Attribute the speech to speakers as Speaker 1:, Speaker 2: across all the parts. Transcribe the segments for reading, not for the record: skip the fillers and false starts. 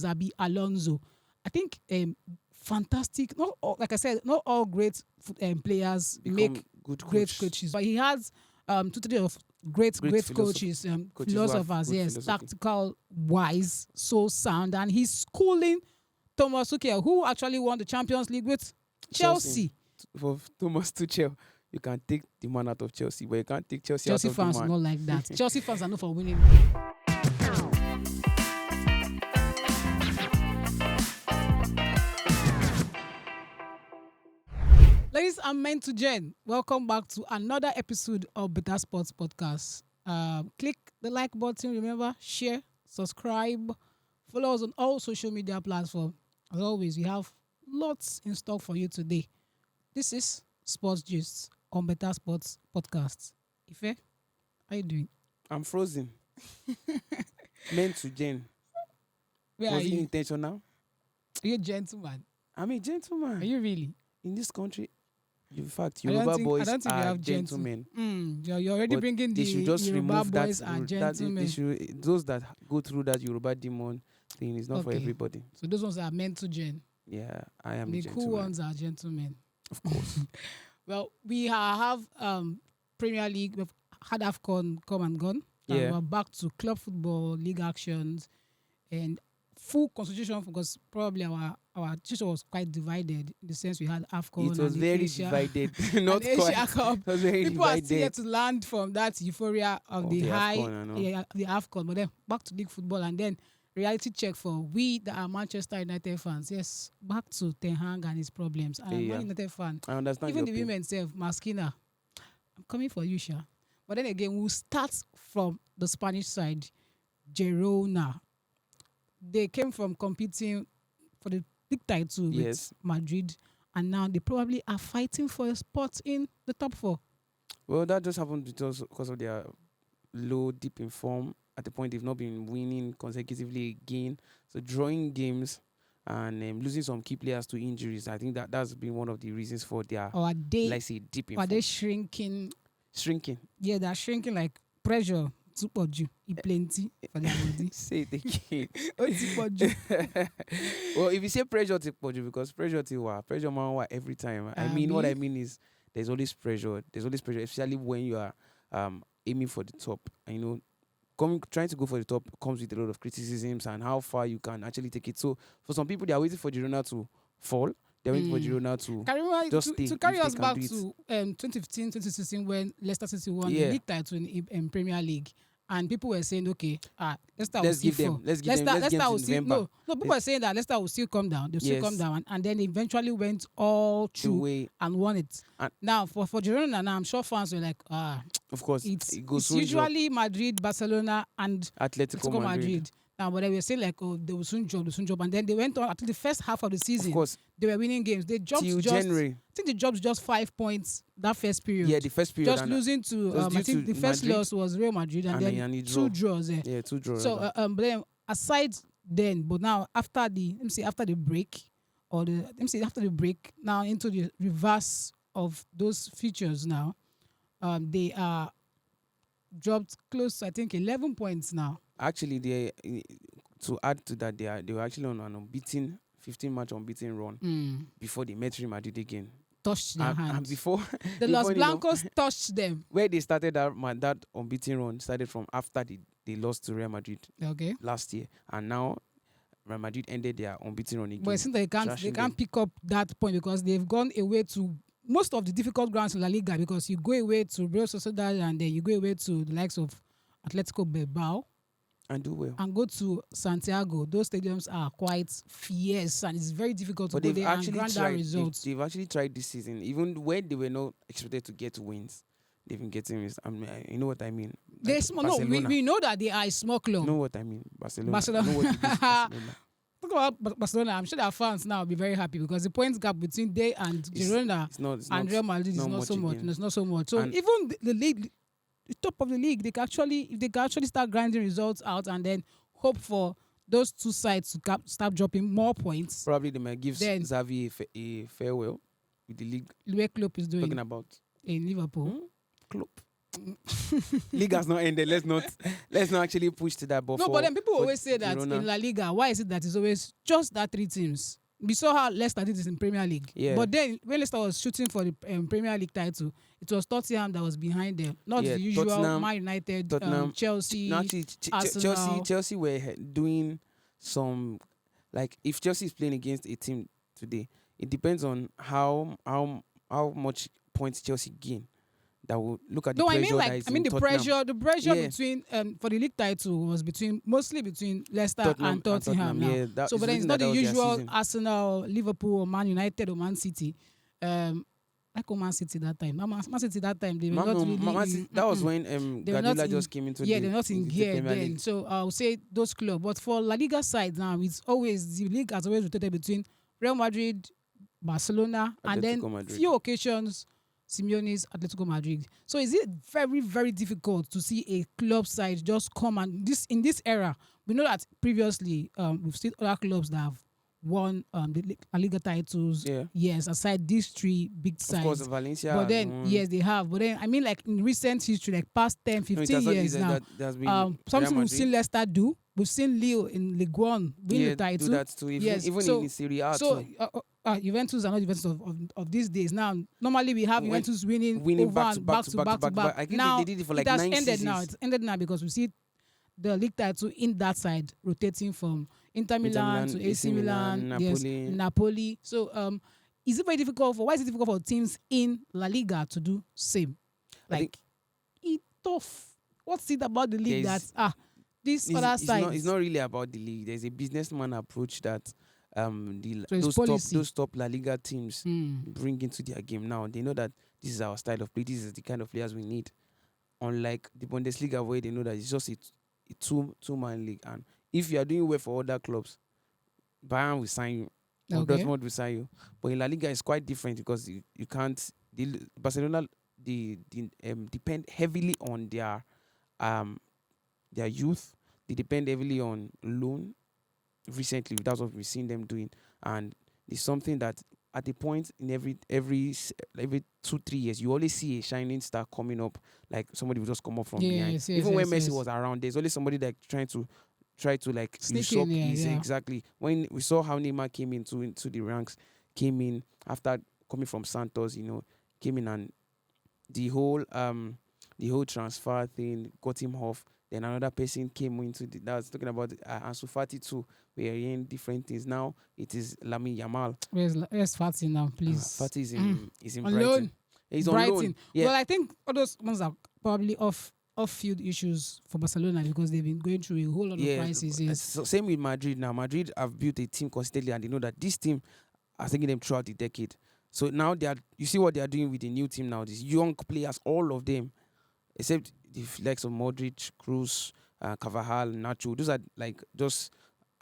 Speaker 1: Xabi Alonso. I think fantastic. Not all, like I said, not all great players
Speaker 2: Become
Speaker 1: make
Speaker 2: good
Speaker 1: great coaches, but he has totally of great coaches, philosophers. Yes,
Speaker 2: philosophy.
Speaker 1: tactical wise, so sound, and he's schooling Thomas Tuchel, who actually won the Champions League with Chelsea.
Speaker 2: For Thomas Tuchel, you can take the man out of Chelsea, but you can't take Chelsea out of
Speaker 1: Fans
Speaker 2: the
Speaker 1: are
Speaker 2: man.
Speaker 1: not like that. Chelsea fans are known for winning. Ladies and men to Jen, welcome back to another episode of Better Sports Podcast. Click the like button, remember, share, subscribe, follow us on all social media platforms. As always, we have lots in stock for you today. This is Sports Gist on Better Sports Podcast. Ife, how you doing?
Speaker 2: I'm frozen. Men to Jen.
Speaker 1: Where
Speaker 2: Was
Speaker 1: are
Speaker 2: it
Speaker 1: you?
Speaker 2: intentional?
Speaker 1: Are you a gentleman?
Speaker 2: I'm a gentleman.
Speaker 1: Are you really?
Speaker 2: In this country, in fact,
Speaker 1: I don't
Speaker 2: Yoruba
Speaker 1: think- I
Speaker 2: boys
Speaker 1: don't think we
Speaker 2: are
Speaker 1: have
Speaker 2: gentlemen.
Speaker 1: You're already
Speaker 2: But
Speaker 1: bringing
Speaker 2: they
Speaker 1: the
Speaker 2: should just
Speaker 1: Yoruba
Speaker 2: remove
Speaker 1: boys
Speaker 2: that
Speaker 1: are
Speaker 2: rule.
Speaker 1: gentlemen.
Speaker 2: Those that go through that Yoruba demon thing is not for
Speaker 1: Okay.
Speaker 2: everybody.
Speaker 1: So those ones are meant to gen.
Speaker 2: Yeah, I am
Speaker 1: The
Speaker 2: the
Speaker 1: cool
Speaker 2: gentleman.
Speaker 1: ones are gentlemen.
Speaker 2: Of course.
Speaker 1: Well, we have Premier League. We've had AFCON come and gone. And
Speaker 2: Yeah.
Speaker 1: we're back to club football, league actions, and full constitution because probably our situation was quite divided in the sense we had AFCON
Speaker 2: It was
Speaker 1: and the
Speaker 2: very
Speaker 1: Asia,
Speaker 2: divided.
Speaker 1: and
Speaker 2: Not
Speaker 1: Asia
Speaker 2: quite.
Speaker 1: Cup.
Speaker 2: It was very
Speaker 1: People are still
Speaker 2: divided.
Speaker 1: yet to land from that euphoria of the high,
Speaker 2: AFCON and all.
Speaker 1: the AFCON, but then back to league football and then reality check for we that are Manchester United fans. Yes, back to Ten Hag and his problems. I'm a
Speaker 2: Yeah.
Speaker 1: Man United fan.
Speaker 2: I understand
Speaker 1: Even the
Speaker 2: your pain.
Speaker 1: women self, Maskina, I'm coming for you, Sha. But then again, we'll start from the Spanish side, Girona. They came from competing for the league title with
Speaker 2: Yes.
Speaker 1: Madrid, and now they probably are fighting for a spot in the top four.
Speaker 2: Well, that just happened because of their low, deep in form. At the point, they've not been winning consecutively again. So drawing games and losing some key players to injuries. I think that's been one of the reasons for their,
Speaker 1: Or are they,
Speaker 2: let's say, deep in
Speaker 1: are
Speaker 2: form.
Speaker 1: they shrinking?
Speaker 2: Shrinking.
Speaker 1: Yeah, they're shrinking like pressure. Too much, plenty for their body.
Speaker 2: Say it again.
Speaker 1: Oh, too much.
Speaker 2: Well, if you say pressure to Poju, because pressure man every time. I mean, what I mean is there's always pressure. There's always pressure, especially when you are aiming for the top. And, trying to go for the top comes with a lot of criticisms and how far you can actually take it. So for some people, they are waiting for Girona to fall. They're waiting for Girona to just stay.
Speaker 1: To carry
Speaker 2: if they
Speaker 1: us
Speaker 2: can
Speaker 1: back
Speaker 2: do it.
Speaker 1: to 2015, 2016 when Leicester City won the
Speaker 2: Yeah.
Speaker 1: league title in Premier League. And people were saying, okay, Leicester will
Speaker 2: Let's
Speaker 1: still
Speaker 2: give them.
Speaker 1: fall.
Speaker 2: Let's give them. Let's
Speaker 1: Leicester
Speaker 2: get
Speaker 1: will
Speaker 2: to
Speaker 1: still
Speaker 2: November.
Speaker 1: no. People were saying that Leicester will still come down. They'll still come
Speaker 2: Yes.
Speaker 1: down, and then eventually went all
Speaker 2: The
Speaker 1: through
Speaker 2: way,
Speaker 1: and won it.
Speaker 2: And-
Speaker 1: Now for Girona, now I'm sure fans were like,
Speaker 2: of course,
Speaker 1: it's
Speaker 2: it goes
Speaker 1: usually Madrid, Barcelona, and
Speaker 2: Atletico
Speaker 1: Atletico
Speaker 2: Madrid.
Speaker 1: Madrid. Now, but they were saying like, oh, they will soon drop, and then they went on. I think the first half of the season,
Speaker 2: Of course,
Speaker 1: they were winning games. They dropped
Speaker 2: till
Speaker 1: just.
Speaker 2: January.
Speaker 1: I think they dropped just 5 points that first period.
Speaker 2: Yeah, the first period.
Speaker 1: just
Speaker 2: and,
Speaker 1: losing to.
Speaker 2: was
Speaker 1: I
Speaker 2: due
Speaker 1: think
Speaker 2: to
Speaker 1: the first
Speaker 2: Madrid.
Speaker 1: loss was Real Madrid, and then
Speaker 2: he
Speaker 1: two
Speaker 2: draw.
Speaker 1: draws. There.
Speaker 2: Yeah, 2 draws.
Speaker 1: So, but then aside then, but now after the after the break, after the break, now into the reverse of those features now, they are dropped close. I think 11 points now.
Speaker 2: Actually, to add to that, they were actually on an unbeaten 15-match unbeaten run before they met Real Madrid again.
Speaker 1: Touched their
Speaker 2: And
Speaker 1: hands.
Speaker 2: before
Speaker 1: The Los
Speaker 2: funny enough,
Speaker 1: Blancos touched them.
Speaker 2: where they started that unbeaten run started from after they lost to Real Madrid
Speaker 1: Okay.
Speaker 2: last year, and now Real Madrid ended their unbeaten run again.
Speaker 1: But it seems they
Speaker 2: trashing them.
Speaker 1: can't pick up that point because they've gone away to most of the difficult grounds in La Liga because you go away to Real Sociedad and then you go away to the likes of Atletico Bilbao
Speaker 2: and do well.
Speaker 1: and go to Santiago. Those stadiums are quite fierce and it's very difficult to
Speaker 2: But
Speaker 1: go
Speaker 2: they've
Speaker 1: there and
Speaker 2: actually
Speaker 1: grant that
Speaker 2: tried.
Speaker 1: results.
Speaker 2: They've actually tried this season, even when they were not expected to get wins. They've been getting wins. You know what I mean?
Speaker 1: They're
Speaker 2: Like
Speaker 1: small. No,
Speaker 2: Barcelona.
Speaker 1: we know that they are a small club.
Speaker 2: You know what I mean? Barcelona.
Speaker 1: Barcelona.
Speaker 2: You know what it is, Barcelona.
Speaker 1: Talk about Barcelona. I'm sure their fans now will be very happy because the points gap between they and Girona
Speaker 2: It's not. It's
Speaker 1: and
Speaker 2: not.
Speaker 1: Real Madrid is
Speaker 2: not
Speaker 1: not
Speaker 2: much
Speaker 1: so much.
Speaker 2: again.
Speaker 1: It's not so much. So
Speaker 2: And-
Speaker 1: even the league, the top of the league, if they can actually start grinding results out and then hope for those two sides to start dropping more points.
Speaker 2: Probably they might give
Speaker 1: Then-
Speaker 2: Xavi a farewell with the league.
Speaker 1: Where Klopp is doing
Speaker 2: Talking about
Speaker 1: in Liverpool.
Speaker 2: Klopp. League has not ended. Let's not actually push to that. But
Speaker 1: No, but then people
Speaker 2: for
Speaker 1: always say that
Speaker 2: Girona,
Speaker 1: in La Liga, why is it that it's always just that three teams? We saw how Leicester did this in Premier League.
Speaker 2: Yeah.
Speaker 1: But then when Leicester was shooting for the Premier League title, it was Tottenham that was behind them, not the usual Man United, Chelsea,
Speaker 2: no, actually,
Speaker 1: Arsenal.
Speaker 2: Chelsea were doing some, like, if Chelsea is playing against a team today, it depends on how much points Chelsea gain. That will look at the pressure.
Speaker 1: The pressure between for the league title was mostly between Leicester and Tottenham. Now.
Speaker 2: Yeah,
Speaker 1: but then it's not the usual Arsenal, Liverpool, or Man United or Man City. Like Man City that time. Man City that time they were not really.
Speaker 2: That was when Guardiola just came into.
Speaker 1: Yeah, they're not in gear then. So I'll say those clubs. But for La Liga side now, it's always the league has always rotated between Real Madrid, Barcelona, and then few occasions. Simeone's Atletico Madrid. So is it very, very difficult to see a club side just come and in this era? We know that previously we've seen other clubs that have won the La Liga titles.
Speaker 2: Yeah.
Speaker 1: Yes, aside these three big sides.
Speaker 2: Of course, Valencia.
Speaker 1: But then, yes, they have. But then, I mean, like in recent history, like past 10, 15 years now, something we've seen Leicester do. We've seen Lille in Ligue 1 win the title.
Speaker 2: Do that too. Even in Serie A
Speaker 1: too. Juventus are not Juventus of these days. Now, normally we have Juventus winning back to back.
Speaker 2: I think
Speaker 1: now,
Speaker 2: they did it for like
Speaker 1: it has
Speaker 2: 9
Speaker 1: ended
Speaker 2: seasons.
Speaker 1: now. It's ended now because we see the league title in that side rotating from Inter Milan to AC Milan, Napoli. So, is it very difficult why is it difficult for teams in La Liga to do same? Like, it's tough. What's it about the league this other side?
Speaker 2: It's not really about the league. There's a businessman approach that those top La Liga teams bring into their game now. They know that this is our style of play. This is the kind of players we need. Unlike the Bundesliga, where they know that it's just a two-man league. And if you are doing well for other clubs, Bayern will sign you. Or Dortmund will sign you. But in La Liga, it's quite different because you can't. Barcelona depend heavily on their youth. They depend heavily on loan. Recently, that's what we've seen them doing, and it's something that at the point in every 2-3 years, you always see a shining star coming up, like somebody will just come up from behind. Even when Messi was around, there's always somebody that try to like usurp exactly. When we saw how Neymar came into the ranks, came in after coming from Santos, came in, and the whole transfer thing got him off. Then another person came into that was talking about Ansu Fati too. We are hearing different things. Now it is Lamine Yamal.
Speaker 1: Where's Fati now, please?
Speaker 2: Fati is in Brighton.
Speaker 1: Loan.
Speaker 2: He's on loan. Yeah.
Speaker 1: Well, I think all those ones are probably off-field issues for Barcelona because they've been going through a whole lot of crises.
Speaker 2: So same with Madrid now. Madrid have built a team consistently, and they know that this team has taken them throughout the decade. So now you see what they are doing with the new team now. These young players, all of them, except the likes of Modric, Kroos, Carvajal, Nacho. Those are like just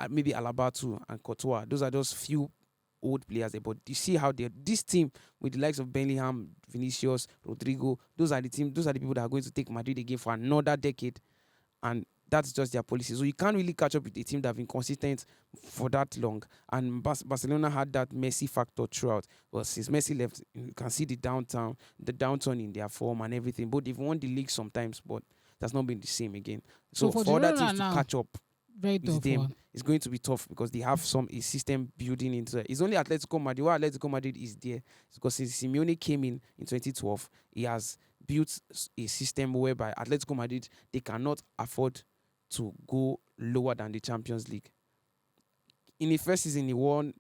Speaker 2: maybe Alaba too and Courtois. Those are just few old players there. But you see how this team with the likes of Bellingham, Vinicius, Rodrigo. Those are the people that are going to take Madrid again for another decade, and that's just their policy. So you can't really catch up with a team that have been consistent for that long. And Barcelona had that Messi factor throughout. Well, since Messi left, you can see the downturn in their form and everything. But they've won the league sometimes, but that's not been the same again. So for other teams to catch up with them, it's going to be tough because they have a system building into it. It's only Atletico Madrid. Why Atletico Madrid is there? It's because since Simeone came in 2012, he has built a system whereby Atletico Madrid, they cannot afford to go lower than the Champions League. In the first season, he won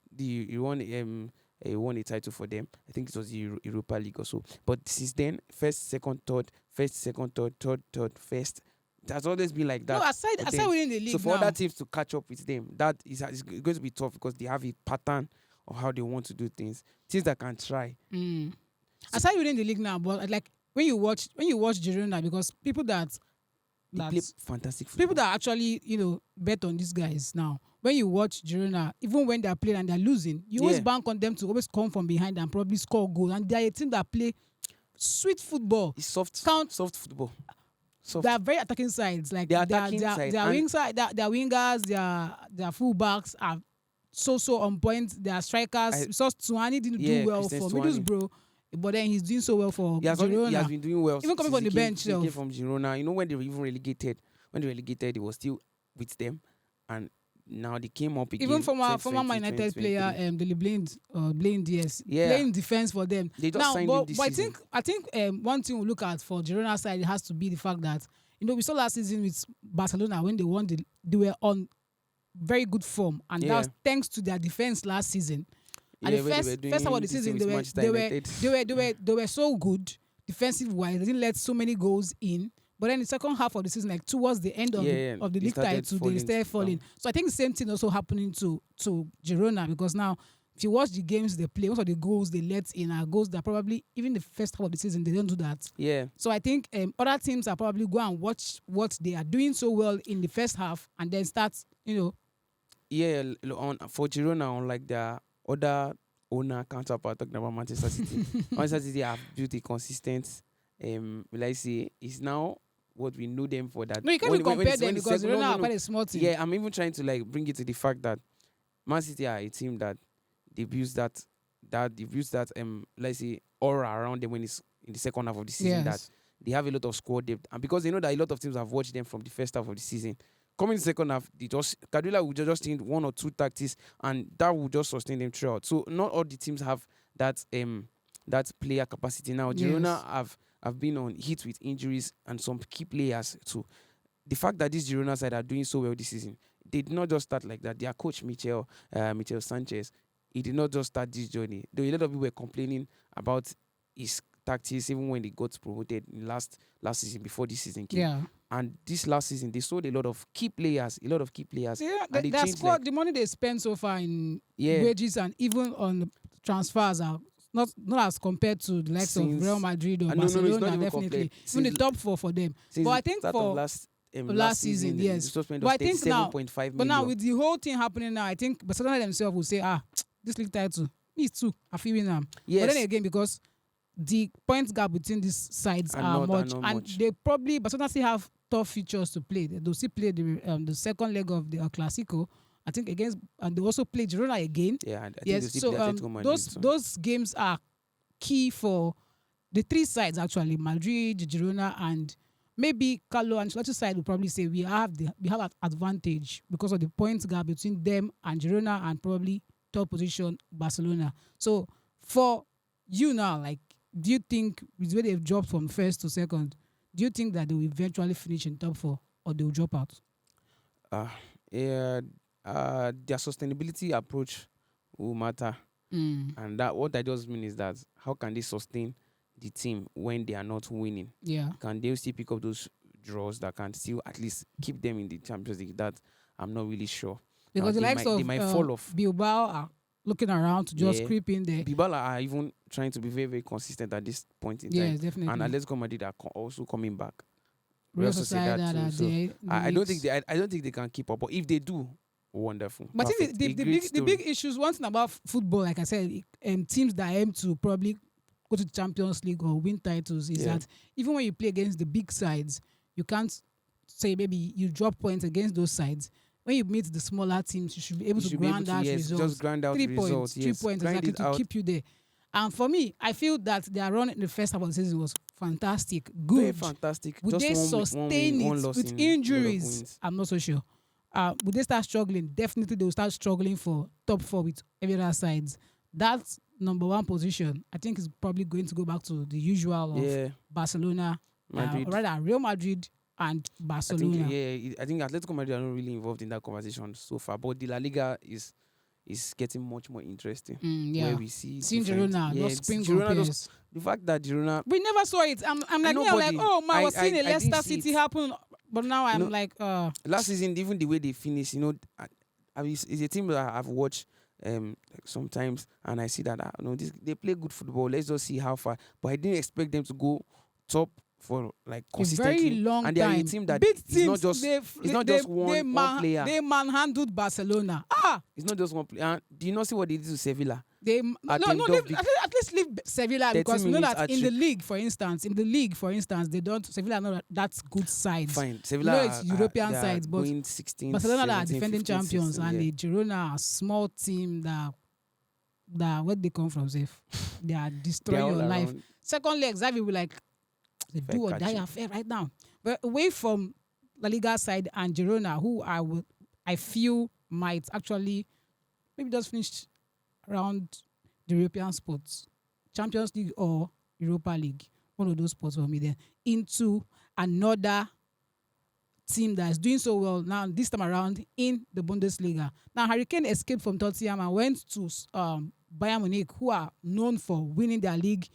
Speaker 2: a title for them. I think it was the Europa League or so. But since then, first, second, third, first. That's always been like that.
Speaker 1: No, aside winning the league.
Speaker 2: So for other teams to catch up with them, that is going to be tough because they have a pattern of how they want to do things. Teams that can try.
Speaker 1: Aside winning the league now, but like when you watch Girona, because people that
Speaker 2: play fantastic football.
Speaker 1: People that actually, bet on these guys now. When you watch Girona, even when they're playing and they're losing, you always bank on them to always come from behind and probably score goals. And they're a team that play sweet football.
Speaker 2: It's soft football.
Speaker 1: They are very attacking sides. Like their wingers, their fullbacks are so on point. Their strikers. Tuani didn't do well for Middlesbrough. but then he's doing so well for
Speaker 2: He has
Speaker 1: Girona.
Speaker 2: been doing well.
Speaker 1: Even coming
Speaker 2: since
Speaker 1: from the
Speaker 2: he came-
Speaker 1: bench,
Speaker 2: since he came
Speaker 1: self.
Speaker 2: from Girona. You know when they were even relegated. When they were relegated, he was still with them, and now they came up again.
Speaker 1: Even former
Speaker 2: 2020,
Speaker 1: Man United player,
Speaker 2: 2023.
Speaker 1: Dele Blind, yes,
Speaker 2: Yeah.
Speaker 1: playing defense for them.
Speaker 2: They just
Speaker 1: Now,
Speaker 2: signed him
Speaker 1: but,
Speaker 2: this
Speaker 1: but
Speaker 2: season.
Speaker 1: I think one thing we look at for Girona side has to be the fact that we saw last season with Barcelona when they won, they were on very good form, and that was thanks to their defense last season. And the
Speaker 2: when they were
Speaker 1: first half of
Speaker 2: doing
Speaker 1: the
Speaker 2: this
Speaker 1: season,
Speaker 2: thing with Manchester United.
Speaker 1: they were so good defensive wise. They didn't let so many goals in. But then the second half of the season, like towards the end of the league title, they started falling. So I think the same thing also happening to Girona, because now if you watch the games they play, most of the goals they let in are goals that probably even the first half of the season they don't do that.
Speaker 2: Yeah.
Speaker 1: So I think other teams are probably go and watch what they are doing so well in the first half and then start,
Speaker 2: Yeah, for Girona, unlike their other owner counterpart, talking about Manchester City, Manchester City have built a consistent, will I say, is now what we know them for. That
Speaker 1: No, you can't even compare them because Girona are quite a small team.
Speaker 2: Yeah, I'm even trying to like bring it to the fact that Man City are a team that they've used that let's say aura around them when it's in the second half of the season, that they have a lot of squad depth, and because they know that a lot of teams have watched them from the first half of the season. Coming in the second half, Guardiola will just change one or two tactics, and that will just sustain them throughout. So not all the teams have that player capacity now. Girona have been on hit with injuries and some key players too. The fact that these Girona side are doing so well this season, they did not just start like that. Their coach Michel Sanchez, he did not just start this journey. Though a lot of people were complaining about his tactics even when they got promoted in last season before this season came.
Speaker 1: Yeah.
Speaker 2: And this last season, they sold a lot of key players.
Speaker 1: Yeah,
Speaker 2: and
Speaker 1: their squad, the money they spend so far in wages and even on transfers are not as compared to the likes of Real Madrid or Barcelona, definitely. Even the top four for them. But I think for last season, yes.
Speaker 2: But I think
Speaker 1: now with the whole thing happening now, I think Barcelona themselves will say, this league title, me too, I feel win them.
Speaker 2: Yes.
Speaker 1: But then again, because the point gap between these sides are much, and they probably Barcelona still have tough features to play. They'll still play the second leg of the Clásico, I think, against, and they also play Girona again.
Speaker 2: Yeah,
Speaker 1: yes. So those games are key for the three sides actually: Madrid, Girona, and maybe Carlo Ancelotti's side will probably say we have an advantage because of the points gap between them and Girona, and probably top position Barcelona. So for you now, like, do you think with the way they've dropped from first to second, do you think that they will eventually finish in top four or they will drop out?
Speaker 2: Their sustainability approach will matter. And that what that just means is that how can they sustain the team when they are not winning?
Speaker 1: Yeah.
Speaker 2: Can they still pick up those draws that can still at least keep them in the Champions League? That I'm not really sure.
Speaker 1: Because the likes of
Speaker 2: might fall off.
Speaker 1: Bilbao are looking around to just creep in there.
Speaker 2: Bilbao are even trying to be very, very consistent at this point in time.
Speaker 1: Yes, definitely.
Speaker 2: And Atletico Madrid are also coming back.
Speaker 1: Real Sociedad
Speaker 2: too. I don't think they can keep up. But if they do, wonderful.
Speaker 1: But I think the big issues, one thing about football, like I said, teams that aim to probably go to the Champions League or win titles is that even when you play against the big sides, you can't say maybe you drop points against those sides. When you meet the smaller teams, you should be able to grind out results.
Speaker 2: Just grind out
Speaker 1: 3
Speaker 2: results.
Speaker 1: 3 points exactly to keep you there. And for me, I feel that their run in the first half of the season was fantastic, good.
Speaker 2: Very fantastic.
Speaker 1: Would they sustain it with injuries? I'm not so sure. Would they start struggling? Definitely they will start struggling for top four with every other sides. That number one position, I think, is probably going to go back to the usual of Barcelona, Real Madrid and Barcelona.
Speaker 2: I think Atletico Madrid are not really involved in that conversation so far, but the La Liga is getting much more interesting. Where we see
Speaker 1: Girona, no spring compares.
Speaker 2: The fact that Girona,
Speaker 1: we never saw it. I'm like, I was seeing a Leicester City happen, but now I'm like,
Speaker 2: last season, even the way they finished, it's a team that I've watched sometimes, and I see that they play good football. Let's just see how far. But I didn't expect them to go top for like consistently.
Speaker 1: A very long
Speaker 2: and they are a team that it's not just one player.
Speaker 1: They manhandled Barcelona.
Speaker 2: It's not just one player. Do you not see what they did to Sevilla?
Speaker 1: At least leave Sevilla, because we know that in the league, for instance, they don't. Sevilla are not that's good sides.
Speaker 2: Fine, Sevilla
Speaker 1: it's European sides, but
Speaker 2: 16,
Speaker 1: Barcelona
Speaker 2: 17,
Speaker 1: are defending
Speaker 2: 15,
Speaker 1: champions,
Speaker 2: 16,
Speaker 1: and the Girona are a small team that that where they come from, safe. They are destroying
Speaker 2: all
Speaker 1: your life.
Speaker 2: around.
Speaker 1: Second leg, Xavi will like they
Speaker 2: Fair
Speaker 1: do or die
Speaker 2: catching.
Speaker 1: affair right now. But away from Laliga side and Girona, who I feel might actually maybe just finish around the European spots, Champions League or Europa League, one of those spots for me. Then into another team that is doing so well now this time around in the Bundesliga. Now Hurricane escaped from Tottenham and went to Bayern Munich, who are known for winning their league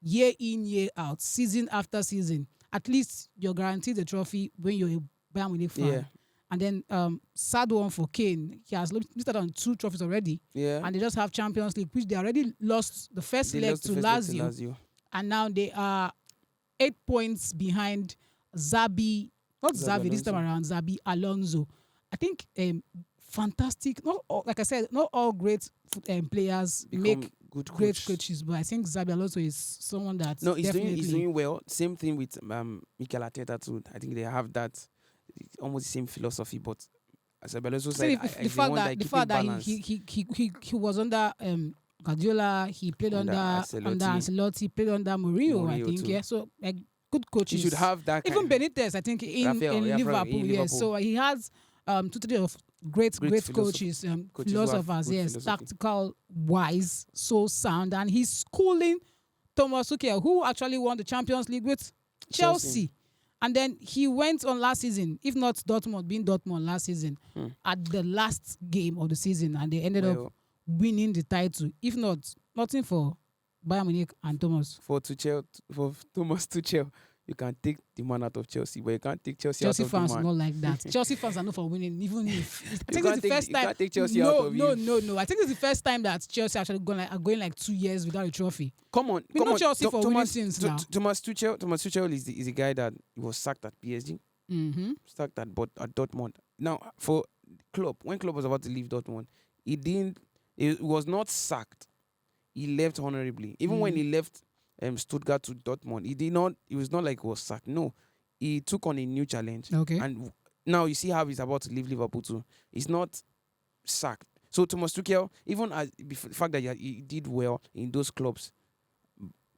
Speaker 1: year in, year out, season after season. At least you're guaranteed the trophy when you're a Bayern Munich fan.
Speaker 2: Yeah.
Speaker 1: And then sad one for Kane. He has listed on 2 trophies already.
Speaker 2: Yeah.
Speaker 1: And they just have Champions League, which they already lost the first
Speaker 2: They
Speaker 1: leg
Speaker 2: lost
Speaker 1: to
Speaker 2: the first leg to
Speaker 1: Lazio.
Speaker 2: Lazio.
Speaker 1: And now they are 8 points behind Xabi. Not Xavi this time
Speaker 2: Alonso.
Speaker 1: around, Xabi Alonso. I think fantastic. Not all, like I said, not all great players
Speaker 2: Become
Speaker 1: make
Speaker 2: good
Speaker 1: great
Speaker 2: coach.
Speaker 1: coaches, but I think Xabi Alonso is someone that
Speaker 2: No, he's
Speaker 1: definitely
Speaker 2: doing well. Same thing with Mikel Arteta too. I think they have that almost the same philosophy, but as Alonso
Speaker 1: See,
Speaker 2: said,
Speaker 1: the fact that
Speaker 2: balance.
Speaker 1: he was under Guardiola, he played
Speaker 2: Under
Speaker 1: under Ancelotti, played under Mourinho, I
Speaker 2: Mourinho
Speaker 1: think.
Speaker 2: too.
Speaker 1: Yeah, so like good
Speaker 2: He
Speaker 1: coaches.
Speaker 2: should have that.
Speaker 1: Even
Speaker 2: kind
Speaker 1: Benitez, I think in
Speaker 2: Rafael, yeah,
Speaker 1: Liverpool,
Speaker 2: in
Speaker 1: yes.
Speaker 2: Liverpool.
Speaker 1: So he has 2-3 of great
Speaker 2: Great
Speaker 1: coaches,
Speaker 2: coaches who have
Speaker 1: philosophers,
Speaker 2: good
Speaker 1: yes,
Speaker 2: philosophy.
Speaker 1: tactical wise, so sound, and he's schooling Thomas Tuchel, who actually won the Champions League with Chelsea. And then he went on last season, if not Dortmund, being Dortmund last season, at the last game of the season, and they ended up
Speaker 2: Well,
Speaker 1: winning the title. If not, nothing for Bayern Munich and Thomas.
Speaker 2: for Thomas Tuchel, you can take the man out of Chelsea, but you can't take Chelsea
Speaker 1: Chelsea
Speaker 2: out of
Speaker 1: fans
Speaker 2: the
Speaker 1: are
Speaker 2: man.
Speaker 1: not like that. Chelsea fans are not for winning, even if I
Speaker 2: You
Speaker 1: think it's
Speaker 2: can't
Speaker 1: the
Speaker 2: take-
Speaker 1: first
Speaker 2: you
Speaker 1: time.
Speaker 2: can't take Chelsea
Speaker 1: no,
Speaker 2: out of
Speaker 1: no,
Speaker 2: you.
Speaker 1: no. I think it's the first time that Chelsea actually are going like 2 years without a trophy.
Speaker 2: Come on,
Speaker 1: We
Speaker 2: come
Speaker 1: know
Speaker 2: on.
Speaker 1: Chelsea for winning
Speaker 2: Thomas,
Speaker 1: things now.
Speaker 2: Thomas Tuchel is the guy that was sacked at PSG,
Speaker 1: Mm-hmm.
Speaker 2: sacked at Dortmund. Now for Klopp, when Klopp was about to leave Dortmund, he was not sacked. He left honorably. Even when he left Stuttgart to Dortmund, it was not like he was sacked. No, he took on a new challenge.
Speaker 1: Okay.
Speaker 2: And now you see how he's about to leave Liverpool too. He's not sacked. So Thomas Tuchel, even as the fact that he did well in those clubs,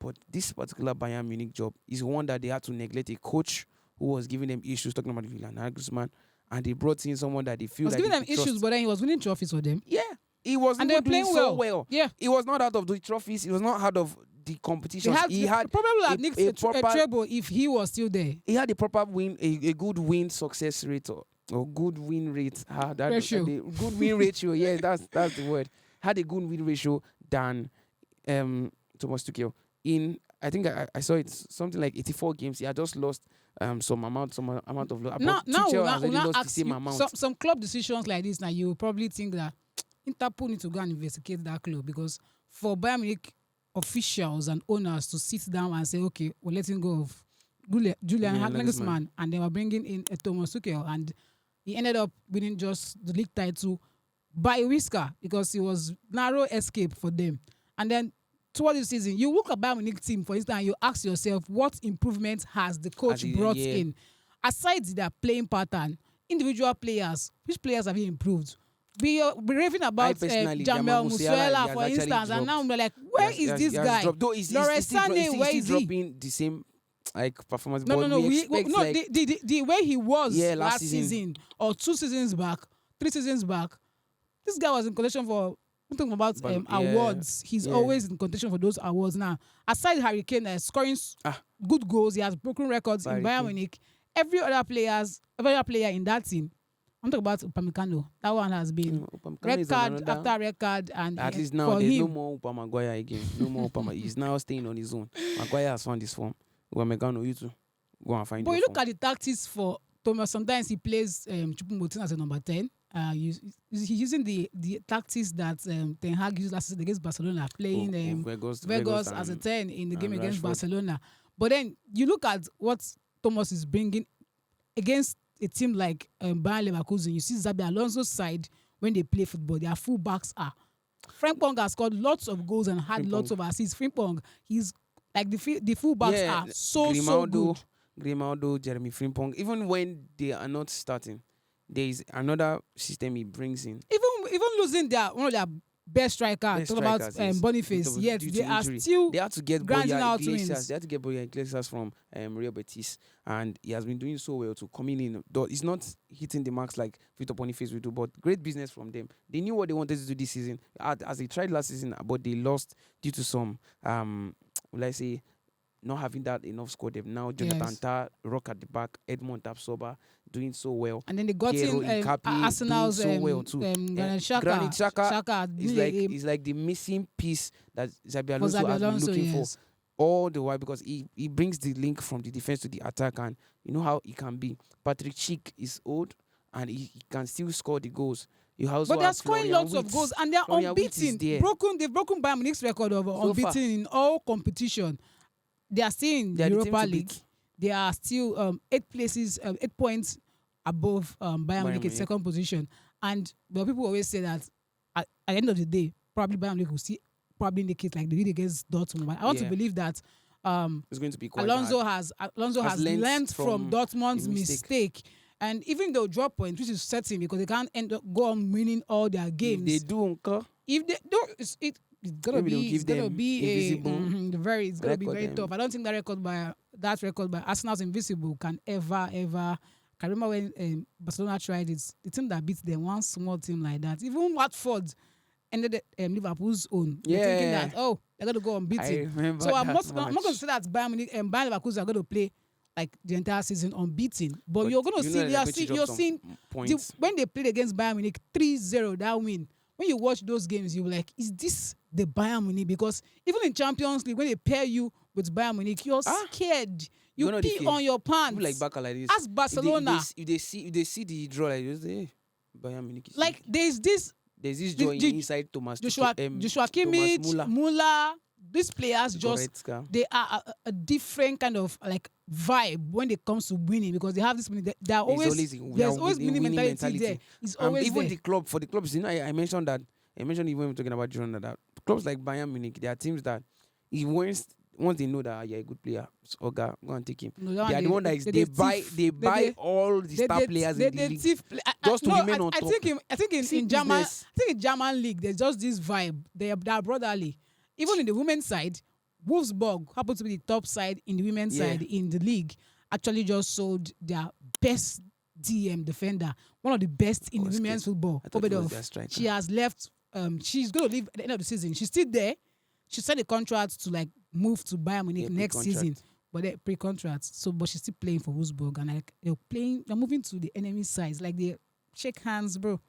Speaker 2: but this particular Bayern Munich job is one that they had to neglect a coach who was giving them issues, talking about Villan Nagelsmann, and they brought in someone that they feel
Speaker 1: was
Speaker 2: that
Speaker 1: giving
Speaker 2: they
Speaker 1: them
Speaker 2: could trust.
Speaker 1: issues, but then he was winning trophies for them.
Speaker 2: Yeah, he was
Speaker 1: And
Speaker 2: even
Speaker 1: they're
Speaker 2: doing
Speaker 1: playing
Speaker 2: so
Speaker 1: well.
Speaker 2: well.
Speaker 1: Yeah.
Speaker 2: He was not out of the trophies. He was not out of the competition. He had
Speaker 1: probably have
Speaker 2: a-
Speaker 1: nicked
Speaker 2: a
Speaker 1: a
Speaker 2: proper-
Speaker 1: treble if he was still there.
Speaker 2: he had a proper win, a good win success rate or good win rate.
Speaker 1: Ratio.
Speaker 2: The good win ratio. Yeah, that's the word. Had a good win ratio than Thomas Tuchel. I think I saw it something like 84 games. He had just lost some amount of loss.
Speaker 1: Now,
Speaker 2: Tuchel has already lost the
Speaker 1: ask
Speaker 2: same
Speaker 1: you,
Speaker 2: amount.
Speaker 1: some club decisions like this, now you probably think that Interpol need to go and investigate that club, because for Bayern Munich officials and owners to sit down and say, okay, we're letting go of Julian Nagelsmann, and they were bringing in Thomas Tuchel, and he ended up winning just the league title by a whisker because it was narrow escape for them. And then towards the season, you look at Bayern Munich team, for instance, and you ask yourself, what improvement has the coach brought in? Aside their playing pattern, individual players, which players have he improved? We're raving about Jamal Musiala, for instance, and now we're like, where is this guy? Leroy Sané, where is he?
Speaker 2: Dropping the same performance.
Speaker 1: No.
Speaker 2: Like,
Speaker 1: The way he was
Speaker 2: last
Speaker 1: season or 2 seasons back, 3 seasons back, this guy was in contention for. I'm talking about awards. He's always in contention for those awards now. Aside Harry Kane scoring good goals, he has broken records in Bayern Munich. Every other player in that team, I'm talking about Upamecano. That one has been red card after red card, and
Speaker 2: at least now there's no more Upamecano again. No more Upamecano. He's now staying on his own. Maguire has found his form. Upamecano, you too. Go and find.
Speaker 1: But
Speaker 2: your
Speaker 1: you look
Speaker 2: form.
Speaker 1: at the tactics for Thomas. Sometimes he plays Choupo-Moting as a number 10. He's using the tactics that Ten Hag used last season against Barcelona, playing Vegas as a 10 in the game against Barcelona. But then you look at what Thomas is bringing against a team like Bayern Leverkusen. You see Xabi Alonso's side when they play football. Their fullbacks are. Frimpong has scored lots of goals and had lots of assists. Frimpong, he's like the fullbacks are so good.
Speaker 2: Grimaldo, Jeremy Frimpong, even when they are not starting, there is another system he brings in.
Speaker 1: Even losing one of their best striker.
Speaker 2: Best
Speaker 1: Talk about
Speaker 2: strikers, yes.
Speaker 1: Boniface. Yet
Speaker 2: Due
Speaker 1: they
Speaker 2: to
Speaker 1: are
Speaker 2: injury.
Speaker 1: still
Speaker 2: They had to get
Speaker 1: grinding
Speaker 2: Boya
Speaker 1: out
Speaker 2: Iglesias.
Speaker 1: wins.
Speaker 2: They had to get Boya Iglesias from Real Betis, and he has been doing so well to coming in. Though he's not hitting the marks like Victor Boniface will do, but great business from them. They knew what they wanted to do this season, as they tried last season, but they lost due to some will I say, not having that enough squad depth. Now Jonathan
Speaker 1: Yes.
Speaker 2: Tah, Rock at the back, Edmond Tapsoba doing so well.
Speaker 1: And then they got
Speaker 2: Piero
Speaker 1: in
Speaker 2: Incapié
Speaker 1: Arsenal's
Speaker 2: doing so well too.
Speaker 1: Granit
Speaker 2: Granit Xhaka
Speaker 1: Xhaka
Speaker 2: is like the missing piece that Xabi
Speaker 1: for
Speaker 2: Alonso
Speaker 1: Xabi
Speaker 2: has been
Speaker 1: Alonso,
Speaker 2: looking
Speaker 1: yes.
Speaker 2: for all the while, because he brings the link from the defense to the attack, and you know how he can be. Patrick Schick is old and he can still score the goals. You also
Speaker 1: But they're
Speaker 2: have
Speaker 1: scoring
Speaker 2: Florian
Speaker 1: lots of
Speaker 2: Wirtz.
Speaker 1: goals and they're
Speaker 2: Florian Wirtz is
Speaker 1: unbeaten.
Speaker 2: there.
Speaker 1: They've broken Bayern Munich's record of
Speaker 2: So
Speaker 1: unbeaten
Speaker 2: far.
Speaker 1: in all competition. They are still in
Speaker 2: They are the team
Speaker 1: Europa
Speaker 2: to
Speaker 1: League.
Speaker 2: beat.
Speaker 1: They are still 8 points above Bayern Munich in
Speaker 2: Munich.
Speaker 1: second position. And well, people always say that at the end of the day, probably Bayern Munich will see probably indicate like they did against Dortmund. But I want to
Speaker 2: Yeah.
Speaker 1: believe that
Speaker 2: It's going to be quite
Speaker 1: Alonso
Speaker 2: hard.
Speaker 1: has learned from Dortmund's
Speaker 2: the
Speaker 1: mistake. And even though drop points, which is certain because they can't go on winning all their
Speaker 2: If
Speaker 1: games.
Speaker 2: they do, uncle.
Speaker 1: If they don't, it's gonna
Speaker 2: Maybe they'll
Speaker 1: be
Speaker 2: give
Speaker 1: it's gonna
Speaker 2: them
Speaker 1: be
Speaker 2: invisible
Speaker 1: it's gonna be
Speaker 2: record
Speaker 1: very
Speaker 2: them.
Speaker 1: tough. I don't think that record by Arsenal's Invisible can ever. I remember when Barcelona tried it. The team that beat them, one small team like that, even Watford ended Liverpool's own. They're thinking
Speaker 2: Yeah.
Speaker 1: that they're gonna go unbeaten.
Speaker 2: I remember
Speaker 1: So I'm
Speaker 2: that
Speaker 1: not going to say that Bayern Munich and Bayern Leverkusen are going to play like the entire season unbeaten. But you're going to
Speaker 2: you
Speaker 1: see,
Speaker 2: know that they're going to
Speaker 1: you're
Speaker 2: drop some
Speaker 1: seeing
Speaker 2: points.
Speaker 1: when they played against Bayern Munich 3-0, that win. When you watch those games, you're like, is this the Bayern Munich? Because even in Champions League, when they pair you with Bayern Munich, you're scared. You
Speaker 2: You're not the
Speaker 1: pee
Speaker 2: fear.
Speaker 1: on your pants.
Speaker 2: People like Baka like this.
Speaker 1: As Barcelona.
Speaker 2: If they see the draw like this, hey, Bayern Munich is
Speaker 1: Like
Speaker 2: weak.
Speaker 1: there's this
Speaker 2: joy
Speaker 1: the-
Speaker 2: inside Thomas
Speaker 1: Joshua
Speaker 2: Thomas
Speaker 1: Kimmich,
Speaker 2: Müller,
Speaker 1: Muller, these players just
Speaker 2: Goretzka.
Speaker 1: they are a different kind of like vibe when it comes to winning because they have this winning. They are
Speaker 2: There's
Speaker 1: always winning mentality there. It's always
Speaker 2: even
Speaker 1: there.
Speaker 2: the club, for the clubs, I mentioned that. I mentioned even when we were talking about Girona that clubs like Bayern Munich, there are teams that once they know that you're a good player, so go and take him.
Speaker 1: No,
Speaker 2: They are the one that is they buy all the star players in the league just to remain on top.
Speaker 1: I think in
Speaker 2: See
Speaker 1: German,
Speaker 2: business.
Speaker 1: I think in German league, there's just this vibe. They are brotherly. Even in the women's side, Wolfsburg happens to be the top side in the women's
Speaker 2: Yeah.
Speaker 1: side in the league. Actually, just sold their best DM defender, one of the best in
Speaker 2: Oh,
Speaker 1: women's football.
Speaker 2: I thought it was
Speaker 1: Obedov.
Speaker 2: their striker.
Speaker 1: She has left. She's going to leave at the end of the season. She's still there. She signed a contract to like move to Bayern Munich
Speaker 2: Yeah,
Speaker 1: next
Speaker 2: pre-contract.
Speaker 1: season, but they're pre-contract. So, but she's still playing for Wolfsburg, and like they're moving to the enemy side. Like they shake hands, bro.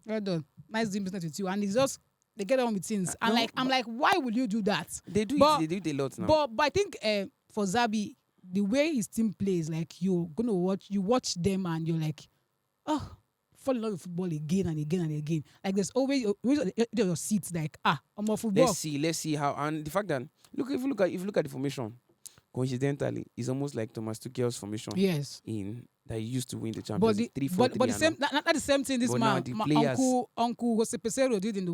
Speaker 1: Well done. Nice doing business with you. And it's just they get on with things. And
Speaker 2: no,
Speaker 1: like I'm like, why would you do that?
Speaker 2: They do
Speaker 1: But-
Speaker 2: it. They do it a lot now.
Speaker 1: But I think for Xabi, the way his team plays, like you're gonna watch them and you're like, oh, fall in love with football again and again and again. Like there's always your seats like I'm a football.
Speaker 2: Let's see how, and the fact that if you look at the formation, coincidentally, it's almost like Thomas Tuchel's formation
Speaker 1: Yes.
Speaker 2: in that he used to win the
Speaker 1: But
Speaker 2: Champions
Speaker 1: the,
Speaker 2: League 3 4
Speaker 1: but the same not the same thing this
Speaker 2: But now
Speaker 1: man
Speaker 2: the
Speaker 1: my
Speaker 2: players-
Speaker 1: uncle Jose Pesero did in the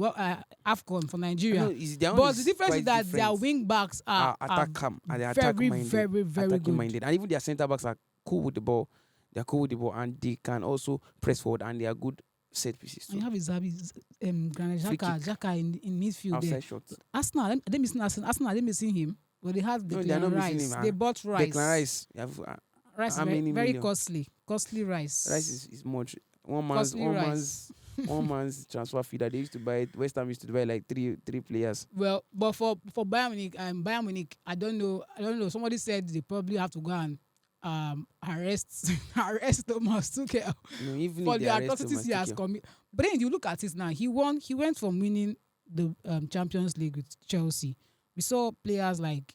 Speaker 1: AFCON for Nigeria.
Speaker 2: But
Speaker 1: But the difference is that their wing backs are
Speaker 2: attack and they attack
Speaker 1: very,
Speaker 2: minded,
Speaker 1: very, very
Speaker 2: attacking
Speaker 1: good.
Speaker 2: minded, and even their centre backs are cool with the ball. They're cool with the ball, and they can also press forward, and they are good set pieces
Speaker 1: And
Speaker 2: too.
Speaker 1: you have Xabi, Granit
Speaker 2: Free kick.
Speaker 1: Xhaka in midfield there.
Speaker 2: Outside shots.
Speaker 1: Arsenal, they missing Arsenal, they missing him. But they had
Speaker 2: No, they're not
Speaker 1: Declan
Speaker 2: missing
Speaker 1: Rice.
Speaker 2: him,
Speaker 1: They bought Rice.
Speaker 2: Declan Rice. You have,
Speaker 1: Rice
Speaker 2: how
Speaker 1: very,
Speaker 2: many
Speaker 1: very
Speaker 2: million?
Speaker 1: costly rice.
Speaker 2: Rice is much.
Speaker 1: Costly rice.
Speaker 2: One man's transfer fee that they used to buy. West Ham used to buy like three players.
Speaker 1: Well, but for Bayern Munich, I don't know. Somebody said they probably have to go and arrest Thomas Tuchel
Speaker 2: Even
Speaker 1: for
Speaker 2: if they
Speaker 1: the
Speaker 2: arrest
Speaker 1: atrocities
Speaker 2: Thomas
Speaker 1: he has
Speaker 2: Tuchel.
Speaker 1: committed. But then you look at it now. He went from winning the Champions League with Chelsea. We saw players like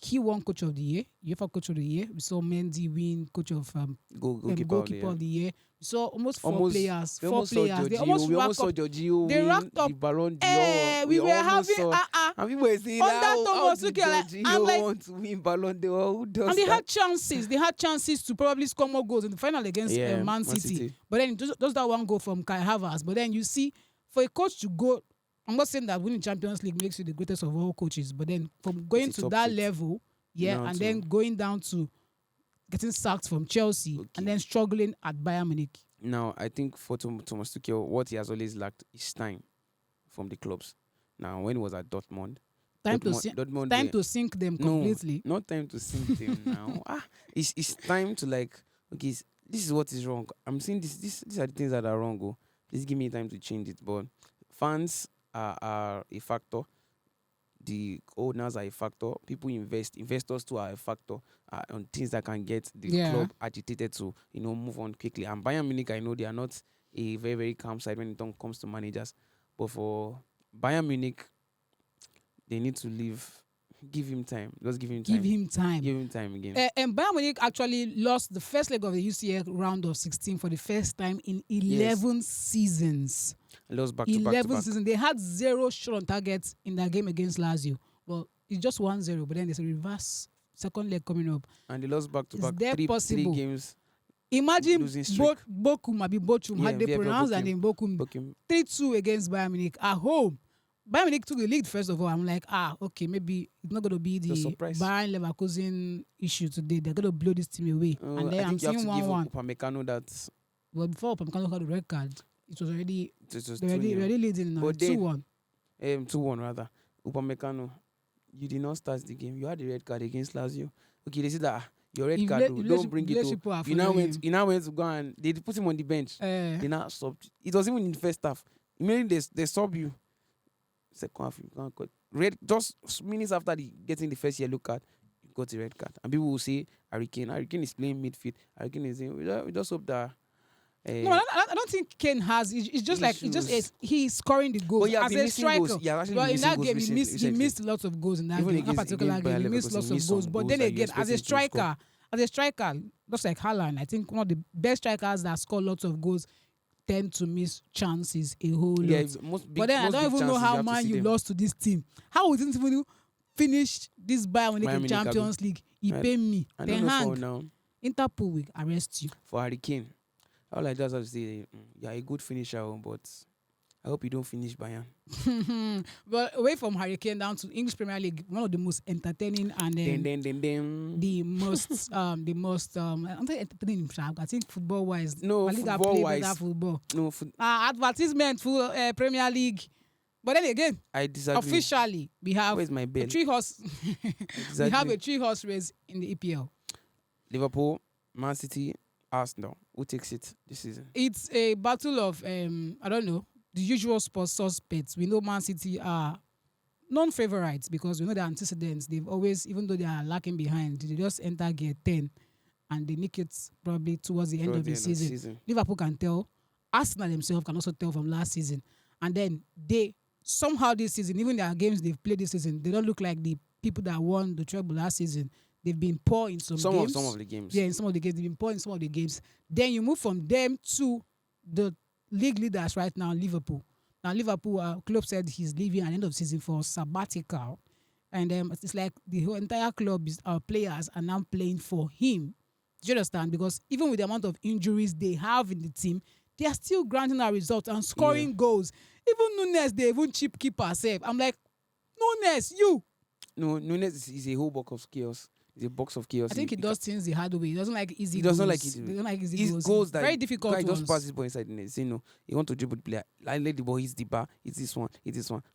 Speaker 1: he won Coach of the Year, UEFA Coach of the Year. We saw Mendy win Coach of Goalkeeper of the Year. We saw almost four players.
Speaker 2: We
Speaker 1: Four
Speaker 2: almost
Speaker 1: players. They almost
Speaker 2: we
Speaker 1: racked
Speaker 2: saw
Speaker 1: up.
Speaker 2: Giorgio
Speaker 1: They
Speaker 2: win
Speaker 1: racked up.
Speaker 2: the Ballon d'Or.
Speaker 1: We were
Speaker 2: almost
Speaker 1: having
Speaker 2: saw, and people were saying
Speaker 1: under
Speaker 2: how
Speaker 1: Thomas
Speaker 2: did
Speaker 1: Tuchel, like,
Speaker 2: Giorgio
Speaker 1: I'm like-
Speaker 2: want to win Ballon d'Or? Who does
Speaker 1: and they
Speaker 2: that?
Speaker 1: had chances. They had chances to probably score more goals in the final against Man City. But then just that one goal from Kai Havertz. But then you see, for a coach to go, I'm not saying that winning Champions League makes you the greatest of all coaches, but then from going
Speaker 2: It's a
Speaker 1: to
Speaker 2: top
Speaker 1: that
Speaker 2: seat.
Speaker 1: level,
Speaker 2: Down
Speaker 1: and
Speaker 2: to-
Speaker 1: then going down to getting sacked from Chelsea
Speaker 2: Okay.
Speaker 1: and then struggling at Bayern Munich.
Speaker 2: Now, I think for Thomas Tuchel, what he has always lacked is time from the clubs. Now, when he was at Dortmund, Dortmund,
Speaker 1: Time to sink them
Speaker 2: no,
Speaker 1: completely.
Speaker 2: not time to sink them now. It's time to like, okay, this is what is wrong. I'm seeing these are the things that are wrong. Oh, please give me time to change it. But fans are a factor. The owners are a factor. People investors too are a factor on things that can get the
Speaker 1: Yeah.
Speaker 2: club agitated to move on quickly. And Bayern Munich, I know they are not a very very calm side when it comes to managers, but for Bayern Munich, they need to leave. Give him time. Just give him time.
Speaker 1: Give him time.
Speaker 2: Give him time again.
Speaker 1: And Bayern Munich actually lost the first leg of the UCL round of 16 for the first time in 11 seasons.
Speaker 2: Lost back to
Speaker 1: 11
Speaker 2: back.
Speaker 1: seasons. They had 0 shot on target in that game against Lazio. Well, it's just 1-0, but then there's a reverse second leg coming up.
Speaker 2: And they lost back to back.
Speaker 1: There
Speaker 2: Three
Speaker 1: possible?
Speaker 2: games.
Speaker 1: Imagine
Speaker 2: Losing streak.
Speaker 1: Bochum,
Speaker 2: Yeah,
Speaker 1: had they
Speaker 2: VfL
Speaker 1: pronounced and
Speaker 2: Bochum.
Speaker 1: then Bochum
Speaker 2: Bochum.
Speaker 1: 3-2 against Bayern Munich at home. Bayern Munich took the lead first of all. I'm like, okay, maybe it's not going to be the
Speaker 2: surprise.
Speaker 1: Bayern Leverkusen issue today. They're going to blow this team away. And then
Speaker 2: I
Speaker 1: I'm
Speaker 2: think you have
Speaker 1: seeing
Speaker 2: to give
Speaker 1: 1-1.
Speaker 2: Upamecano that.
Speaker 1: Well, before Upamecano got the red card, it was already
Speaker 2: It was
Speaker 1: already leading now.
Speaker 2: But then-
Speaker 1: 2-1.
Speaker 2: 2-1 rather. Upamecano, you did not start the game. You had the red card against Lazio. Okay, they said that your red
Speaker 1: If
Speaker 2: card,
Speaker 1: le-
Speaker 2: oh,
Speaker 1: if
Speaker 2: don't
Speaker 1: leadership-
Speaker 2: bring it
Speaker 1: leadership
Speaker 2: up.
Speaker 1: are
Speaker 2: You now
Speaker 1: following
Speaker 2: went. You now went to go and they put him on the bench. They now stopped. It was even in the first half. Immediately they sub you. Second half, you can't cut. Red just minutes after getting the first yellow card, you got the red card. And people will say Harry Kane is playing midfield. Harry Kane is saying, we just hope that.
Speaker 1: No, I don't think Kane has. It's just like he's scoring the goals
Speaker 2: But he has
Speaker 1: as
Speaker 2: been
Speaker 1: a
Speaker 2: missing
Speaker 1: striker.
Speaker 2: goals. He has actually
Speaker 1: But
Speaker 2: been
Speaker 1: in
Speaker 2: missing
Speaker 1: that
Speaker 2: goals
Speaker 1: game, he
Speaker 2: recently.
Speaker 1: missed lots of goals in that
Speaker 2: Even
Speaker 1: game. That
Speaker 2: against
Speaker 1: particular game, he
Speaker 2: Bayer
Speaker 1: missed
Speaker 2: Leverkusen,
Speaker 1: lots
Speaker 2: he
Speaker 1: of
Speaker 2: missed
Speaker 1: goals.
Speaker 2: some
Speaker 1: But
Speaker 2: goals
Speaker 1: then
Speaker 2: that you
Speaker 1: again, as a
Speaker 2: expect him to score.
Speaker 1: striker, just like Haaland, I think one of the best strikers that score lots of goals tend to miss chances a whole lot. But then I don't even know how Man U lost to this team. How we didn't even finish this Bayern Munich in Champions League? He paid me.
Speaker 2: I
Speaker 1: Then
Speaker 2: don't know for
Speaker 1: hang.
Speaker 2: now.
Speaker 1: Interpol will arrest you.
Speaker 2: For Harry Kane, all I just have to say, you're a good finisher, but I hope you don't finish Bayern.
Speaker 1: But away from Harry Kane down to English Premier League, one of the most entertaining and the most I'm not entertaining. I think football wise,
Speaker 2: No,
Speaker 1: Laliga
Speaker 2: football
Speaker 1: play
Speaker 2: wise,
Speaker 1: better football.
Speaker 2: no,
Speaker 1: Advertisement for Premier League. But then again,
Speaker 2: I disagree.
Speaker 1: officially we have
Speaker 2: Where's my
Speaker 1: a
Speaker 2: bell?
Speaker 1: 3-horse.
Speaker 2: Exactly.
Speaker 1: We have a 3-horse race in the EPL.
Speaker 2: Liverpool, Man City, Arsenal. Who takes it this season?
Speaker 1: It's a battle of I don't know, the usual sports suspects. We know Man City are non-favorites because we know the antecedents. They've always, even though they are lacking behind, they just enter gear 10 and they nick it probably towards the end of the season. Liverpool can tell. Arsenal themselves can also tell from last season. And then they somehow this season, even their games they've played this season, they don't look like the people that won the treble last season. They've been poor in some games.
Speaker 2: Some of the games.
Speaker 1: Yeah, in some of the games. They've been poor in some of the games. Then you move from them to the league leaders right now, Liverpool. Now, Liverpool, Klopp said he's leaving at the end of the season for sabbatical. And it's like the whole entire club, players are now playing for him. Do you understand? Because even with the amount of injuries they have in the team, they are still granting our results and scoring goals. Even Nunes, they even cheap keeper safe. I'm like, Nunes, you.
Speaker 2: No, Nunes is a whole box of chaos. It's a box of chaos.
Speaker 1: I think he does things the hard way. He doesn't like easy
Speaker 2: He
Speaker 1: goals.
Speaker 2: doesn't like
Speaker 1: He
Speaker 2: it.
Speaker 1: doesn't like easy
Speaker 2: His
Speaker 1: goals.
Speaker 2: goals that
Speaker 1: very difficult
Speaker 2: guy
Speaker 1: ones.
Speaker 2: just pass this ball inside the net. Say no, he want to dribble the player. I let the ball hit the bar. It's this one,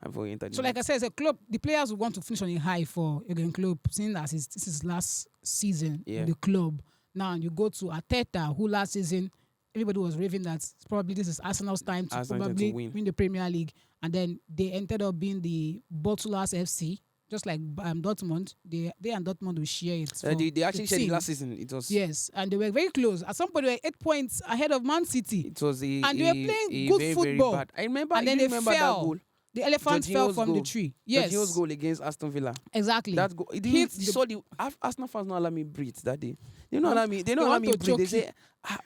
Speaker 2: and for enter the
Speaker 1: So, like I said, it's a club. The players will want to finish on a high for Jurgen Klopp, seeing that this is last season in the club. Now you go to Arteta, who last season everybody was raving that probably this is Arsenal's time to probably win the Premier League, and then they ended up being the Bottlers FC, just like Dortmund. They and Dortmund will share it.
Speaker 2: They actually shared it last season. It was
Speaker 1: and they were very close. At some point, they were 8 points ahead of Man City.
Speaker 2: It was and
Speaker 1: they were playing good football.
Speaker 2: Very bad. I remember.
Speaker 1: And then they
Speaker 2: remember
Speaker 1: fell.
Speaker 2: that goal.
Speaker 1: The elephant fell from the tree. Yes.
Speaker 2: Jorginho's goal against Aston Villa.
Speaker 1: Exactly.
Speaker 2: That goal. You saw the Arsenal fans not allow me breathe that day. They don't allow me. They don't allow me breathe. They say,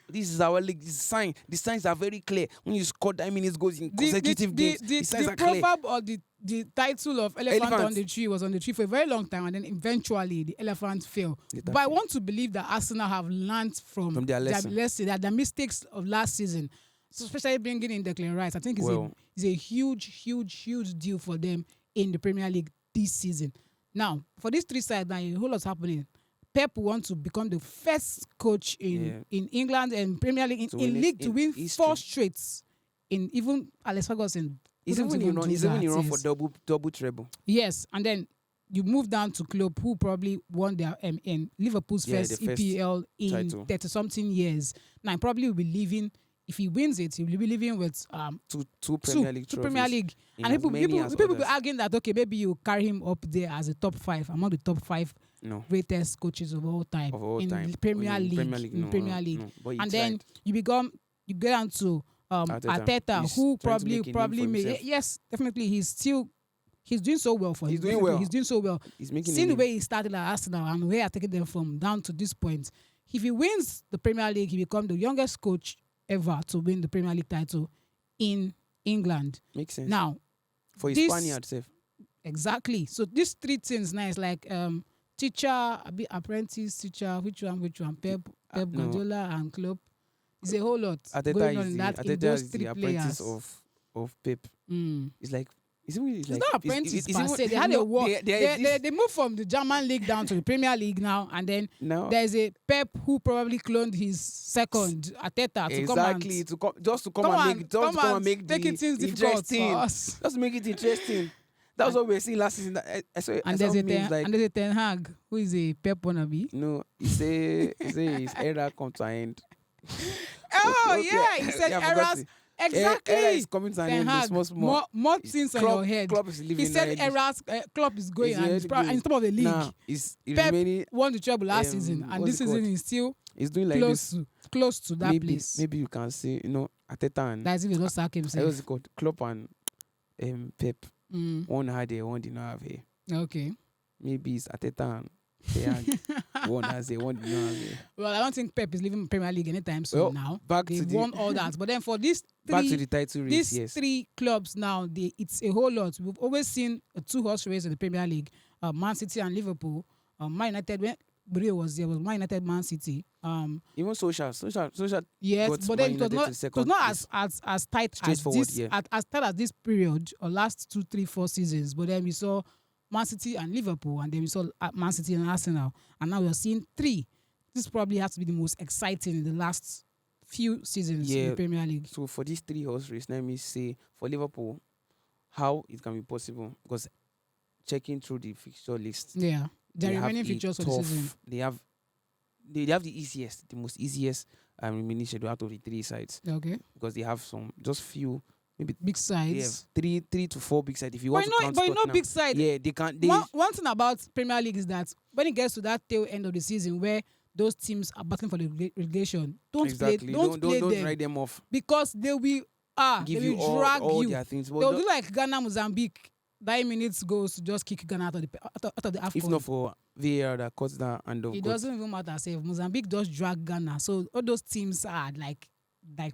Speaker 2: "This is our league. This is sign. The signs are very clear. When you score 9 minutes goals in consecutive games, the signs are clear."
Speaker 1: The proverb or the title of elephant on the tree was on the tree for a very long time, and then eventually the elephant fell. But I want to believe that Arsenal have learned from
Speaker 2: their lesson.
Speaker 1: That the mistakes of last season. So especially bringing in Declan Rice, I think it's a huge deal for them in the Premier League this season. Now, for these three sides, now a whole lot's happening. Pep want to become the first coach in England and Premier League in league to win 4 straight. In even Alex Ferguson.
Speaker 2: He's even in run for double treble.
Speaker 1: Yes, and then you move down to Klopp, who probably won their in Liverpool's first EPL in 30-something years. Now, he probably will be leaving. If he wins it, he will be leaving with
Speaker 2: two Premier League.
Speaker 1: And people will be arguing that, okay, maybe you carry him up there as a top 5, among the top 5 greatest coaches of all time in the Premier League. And then you get down to Arteta, who probably may, yes, definitely he's doing so well for him. He's doing so well. Seeing the way he started at Arsenal and where he's taken them from down to this point, if he wins the Premier League, he becomes the youngest coach ever to win the Premier League title in England.
Speaker 2: Makes sense.
Speaker 1: Now,
Speaker 2: for his Spaniard self.
Speaker 1: Exactly. So these 3 things now is like teacher, apprentice, teacher, which one? Pep Guardiola and Klopp. It's a whole lot going on in those 3 players.
Speaker 2: Apprentice of Pep. It's like
Speaker 1: it's not apprentice per se. They had a war. They moved from the German league down to the Premier League now, and then there's a Pep who probably cloned his second Arteta
Speaker 2: to come and make
Speaker 1: things interesting.
Speaker 2: Just make it interesting. That's what we were seeing last season.
Speaker 1: And there's a Ten Hag who is a Pep wannabe.
Speaker 2: No, he say his era come to an end.
Speaker 1: He said eras. Exactly.
Speaker 2: Era is coming to an end.
Speaker 1: More things on your head.
Speaker 2: Klopp is
Speaker 1: he said eras. Klopp is going and he's top of the league.
Speaker 2: Nah,
Speaker 1: Pep won the treble last season, and this season he's still
Speaker 2: doing like
Speaker 1: close to that place.
Speaker 2: Maybe you can say, Arteta and
Speaker 1: that's if he don't sack himself.
Speaker 2: What's it called? Klopp and Pep. One had here, one did not have here.
Speaker 1: Okay.
Speaker 2: Maybe it's Arteta and one has here, one did not have here.
Speaker 1: Well, I don't think Pep is leaving Premier League anytime soon now. They've won all that. But then for these 3,
Speaker 2: back to the title race,
Speaker 1: these 3 clubs now, it's a whole lot. We've always seen a 2-horse race in the Premier League. Man City and Liverpool. Man United, when Brio was there, was Man United, Man City.
Speaker 2: Even social.
Speaker 1: Yes, but then it was not as tight as this, as tight as this period or last 2, 3, 4 seasons. But then we saw Man City and Liverpool, and then we saw Man City and Arsenal, and now we're seeing 3. This probably has to be the most exciting in the last few seasons in the Premier League.
Speaker 2: So for these 3-horse race, let me say for Liverpool, how it can be possible, because checking through the fixture list,
Speaker 1: the remaining fixtures for the season,
Speaker 2: they have the most easiest remaining schedule out of the 3 sides.
Speaker 1: Okay.
Speaker 2: Because they have just few. Maybe
Speaker 1: big sides.
Speaker 2: They have 3 to 4 big sides. If you want to count Tottenham,
Speaker 1: big side.
Speaker 2: Yeah, they can't.
Speaker 1: One thing about Premier League is that when it gets to that tail end of the season where those teams are battling for the relegation, don't
Speaker 2: write them off,
Speaker 1: because they will drag
Speaker 2: all
Speaker 1: you.
Speaker 2: Their things.
Speaker 1: They'll do like Ghana, Mozambique. 9 minutes goes to just kick Ghana out of the AFCON.
Speaker 2: If not for VAR that cuts down and
Speaker 1: it doesn't even matter. Say Mozambique just drag Ghana, so all those teams are like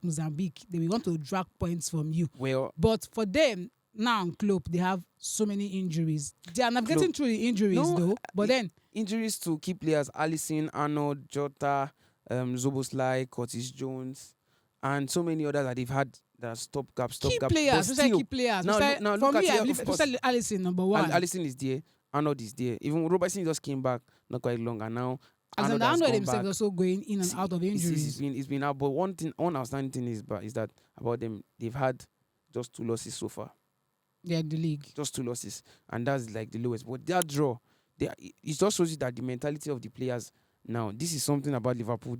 Speaker 1: Mozambique. They will want to drag points from you.
Speaker 2: Well,
Speaker 1: but for them now, Klopp, they have so many injuries. They are navigating through the injuries though. But then
Speaker 2: injuries to key players: Alisson, Arnold, Jota, Zoboslai, Curtis Jones, and so many others that they've had. That stop gap.
Speaker 1: Key players.
Speaker 2: Now
Speaker 1: for me, I believe especially Alisson, number 1.
Speaker 2: Alisson is there. Arnold is there. Even Robertson just came back not quite long, and now
Speaker 1: Arnold himself is also going in and out of injuries.
Speaker 2: It's been out. But one outstanding thing is that about them, they've had just 2 losses so far.
Speaker 1: Yeah, the league.
Speaker 2: Just 2 losses, and that's like the lowest. But that draw, it just shows you that the mentality of the players now. This is something about Liverpool.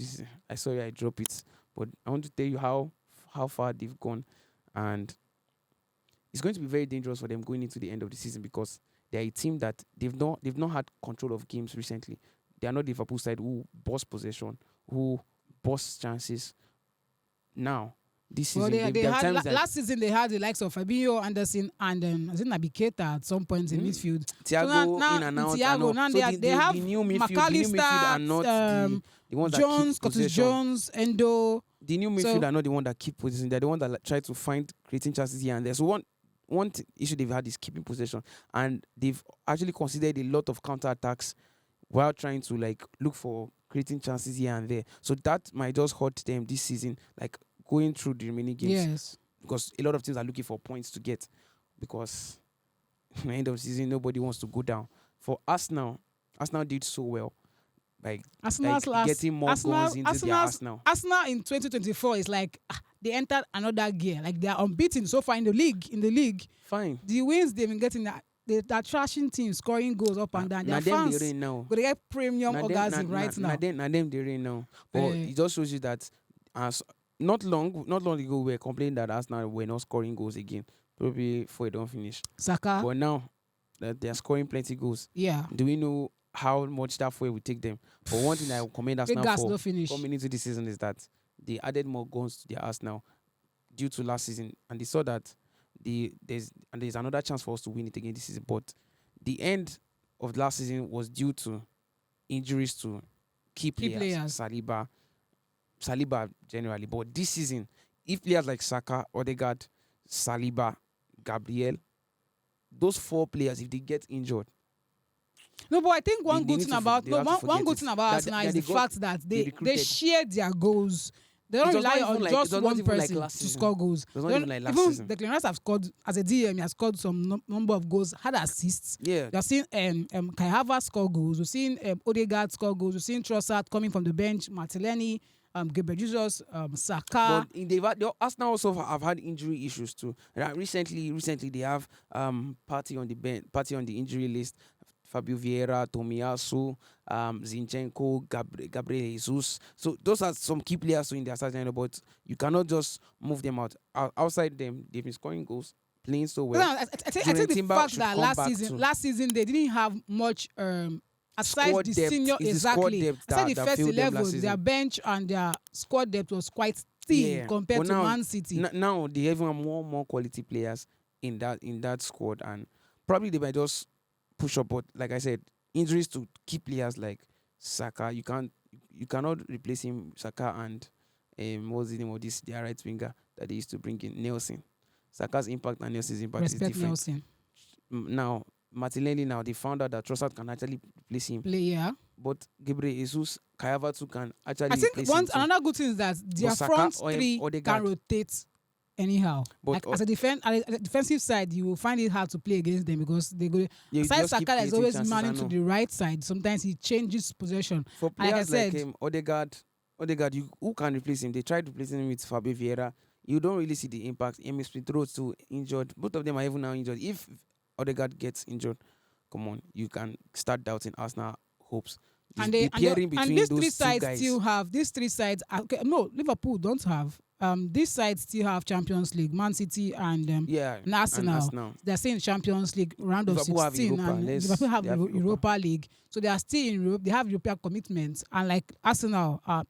Speaker 2: I saw I drop it, but I want to tell you how far they've gone, and it's going to be very dangerous for them going into the end of the season, because they're a team that they've not had control of games recently. They are not the Liverpool side who boss possession, who boss chances. Now, this season,
Speaker 1: last season they had the likes of Fabinho, Anderson, and Naby Keita at some points in midfield.
Speaker 2: Thiago in and out.
Speaker 1: Thiago, now they have
Speaker 2: the new midfield are not the ones
Speaker 1: Jones,
Speaker 2: that keep
Speaker 1: Curtis Jones, Endo.
Speaker 2: The new midfield are not the one that keep possession. They're the one that try to find creating chances here and there. So one issue they've had is keeping possession, and they've actually considered a lot of counter attacks while trying to look for creating chances here and there. So that might just hurt them this season, going through the remaining games.
Speaker 1: Yes.
Speaker 2: Because a lot of teams are looking for points to get, because at the end of the season nobody wants to go down. For Arsenal did so well. like
Speaker 1: Arsenal's
Speaker 2: getting more guns into their Arsenal.
Speaker 1: Arsenal in 2024 is like they entered another gear. Like they are unbeaten so far in the league.
Speaker 2: Fine.
Speaker 1: The wins they've been getting, they're trashing teams, scoring goals up and down. Their fans
Speaker 2: now.
Speaker 1: they get premium orgasm right now.
Speaker 2: Now them they reign now. But it just shows you that as not long ago we were complaining that Arsenal were not scoring goals again. Probably before it don't finish.
Speaker 1: Saka.
Speaker 2: But now that they are scoring plenty goals.
Speaker 1: Yeah.
Speaker 2: Do we know how much that way will take them? But one thing I will commend Arsenal for coming into the season is that they added more guns to their Arsenal due to last season, and they saw that there's another chance for us to win it again this season. But the end of last season was due to injuries to key players. Saliba generally. But this season, if players like Saka, Odegaard, Saliba, Gabriel, those 4 players, if they get injured.
Speaker 1: No, but I think one good thing about Arsenal is the fact that they share their goals. They don't rely on just one person to score goals. Even Declan Rice have scored, as a DM, he has scored some number of goals, had assists.
Speaker 2: Yeah.
Speaker 1: You're seeing Kai Havertz score goals. We're seeing Odegaard score goals. We're seeing Trossard coming from the bench, Martinelli, Gabriel Jesus, Saka.
Speaker 2: But Arsenal also have had injury issues too. Recently they have party on the injury list. Fabio Vieira, Tomiyasu, Zinchenko, Gabriel Jesus. So those are some key players in their starting lineup, but you cannot just move them out. Outside them, they've been scoring goals, playing so well.
Speaker 1: I think the fact that last season they didn't have much aside the
Speaker 2: depth,
Speaker 1: senior exactly. Aside the first 11, their bench and their squad depth was quite thin compared to Man City.
Speaker 2: Now they have more quality players in that squad, and probably they might just push up. But like I said, injuries to key players like Saka, you cannot replace him. Saka and what's the name of this their right winger that they used to bring in, Nelson. Saka's impact and Nelson's impact is different.
Speaker 1: Nelson.
Speaker 2: Now Martinelli, now they found out that Trossard can actually replace him. But Gabriel Jesus, Kai Havertz can actually replace him.
Speaker 1: Another good thing is that their front three can rotate anyhow. But like as a defensive side, you will find it hard to play against them because they go. Aside Saka is always manning to the right side. Sometimes he changes possession.
Speaker 2: For players like him, Odegaard, who can replace him? They tried replacing him with Fabio Vieira. You don't really see the impact. Emil Smith-Rowe too injured. Both of them are even now injured. If Odegaard gets injured, come on, you can start doubting Arsenal hopes.
Speaker 1: And these three sides. Okay, no, Liverpool don't have. These sides still have Champions League, Man City and Arsenal. They're still in Champions League round of 16, and Liverpool have Europa League. So they are still in Europe. They have European commitments, and like Arsenal are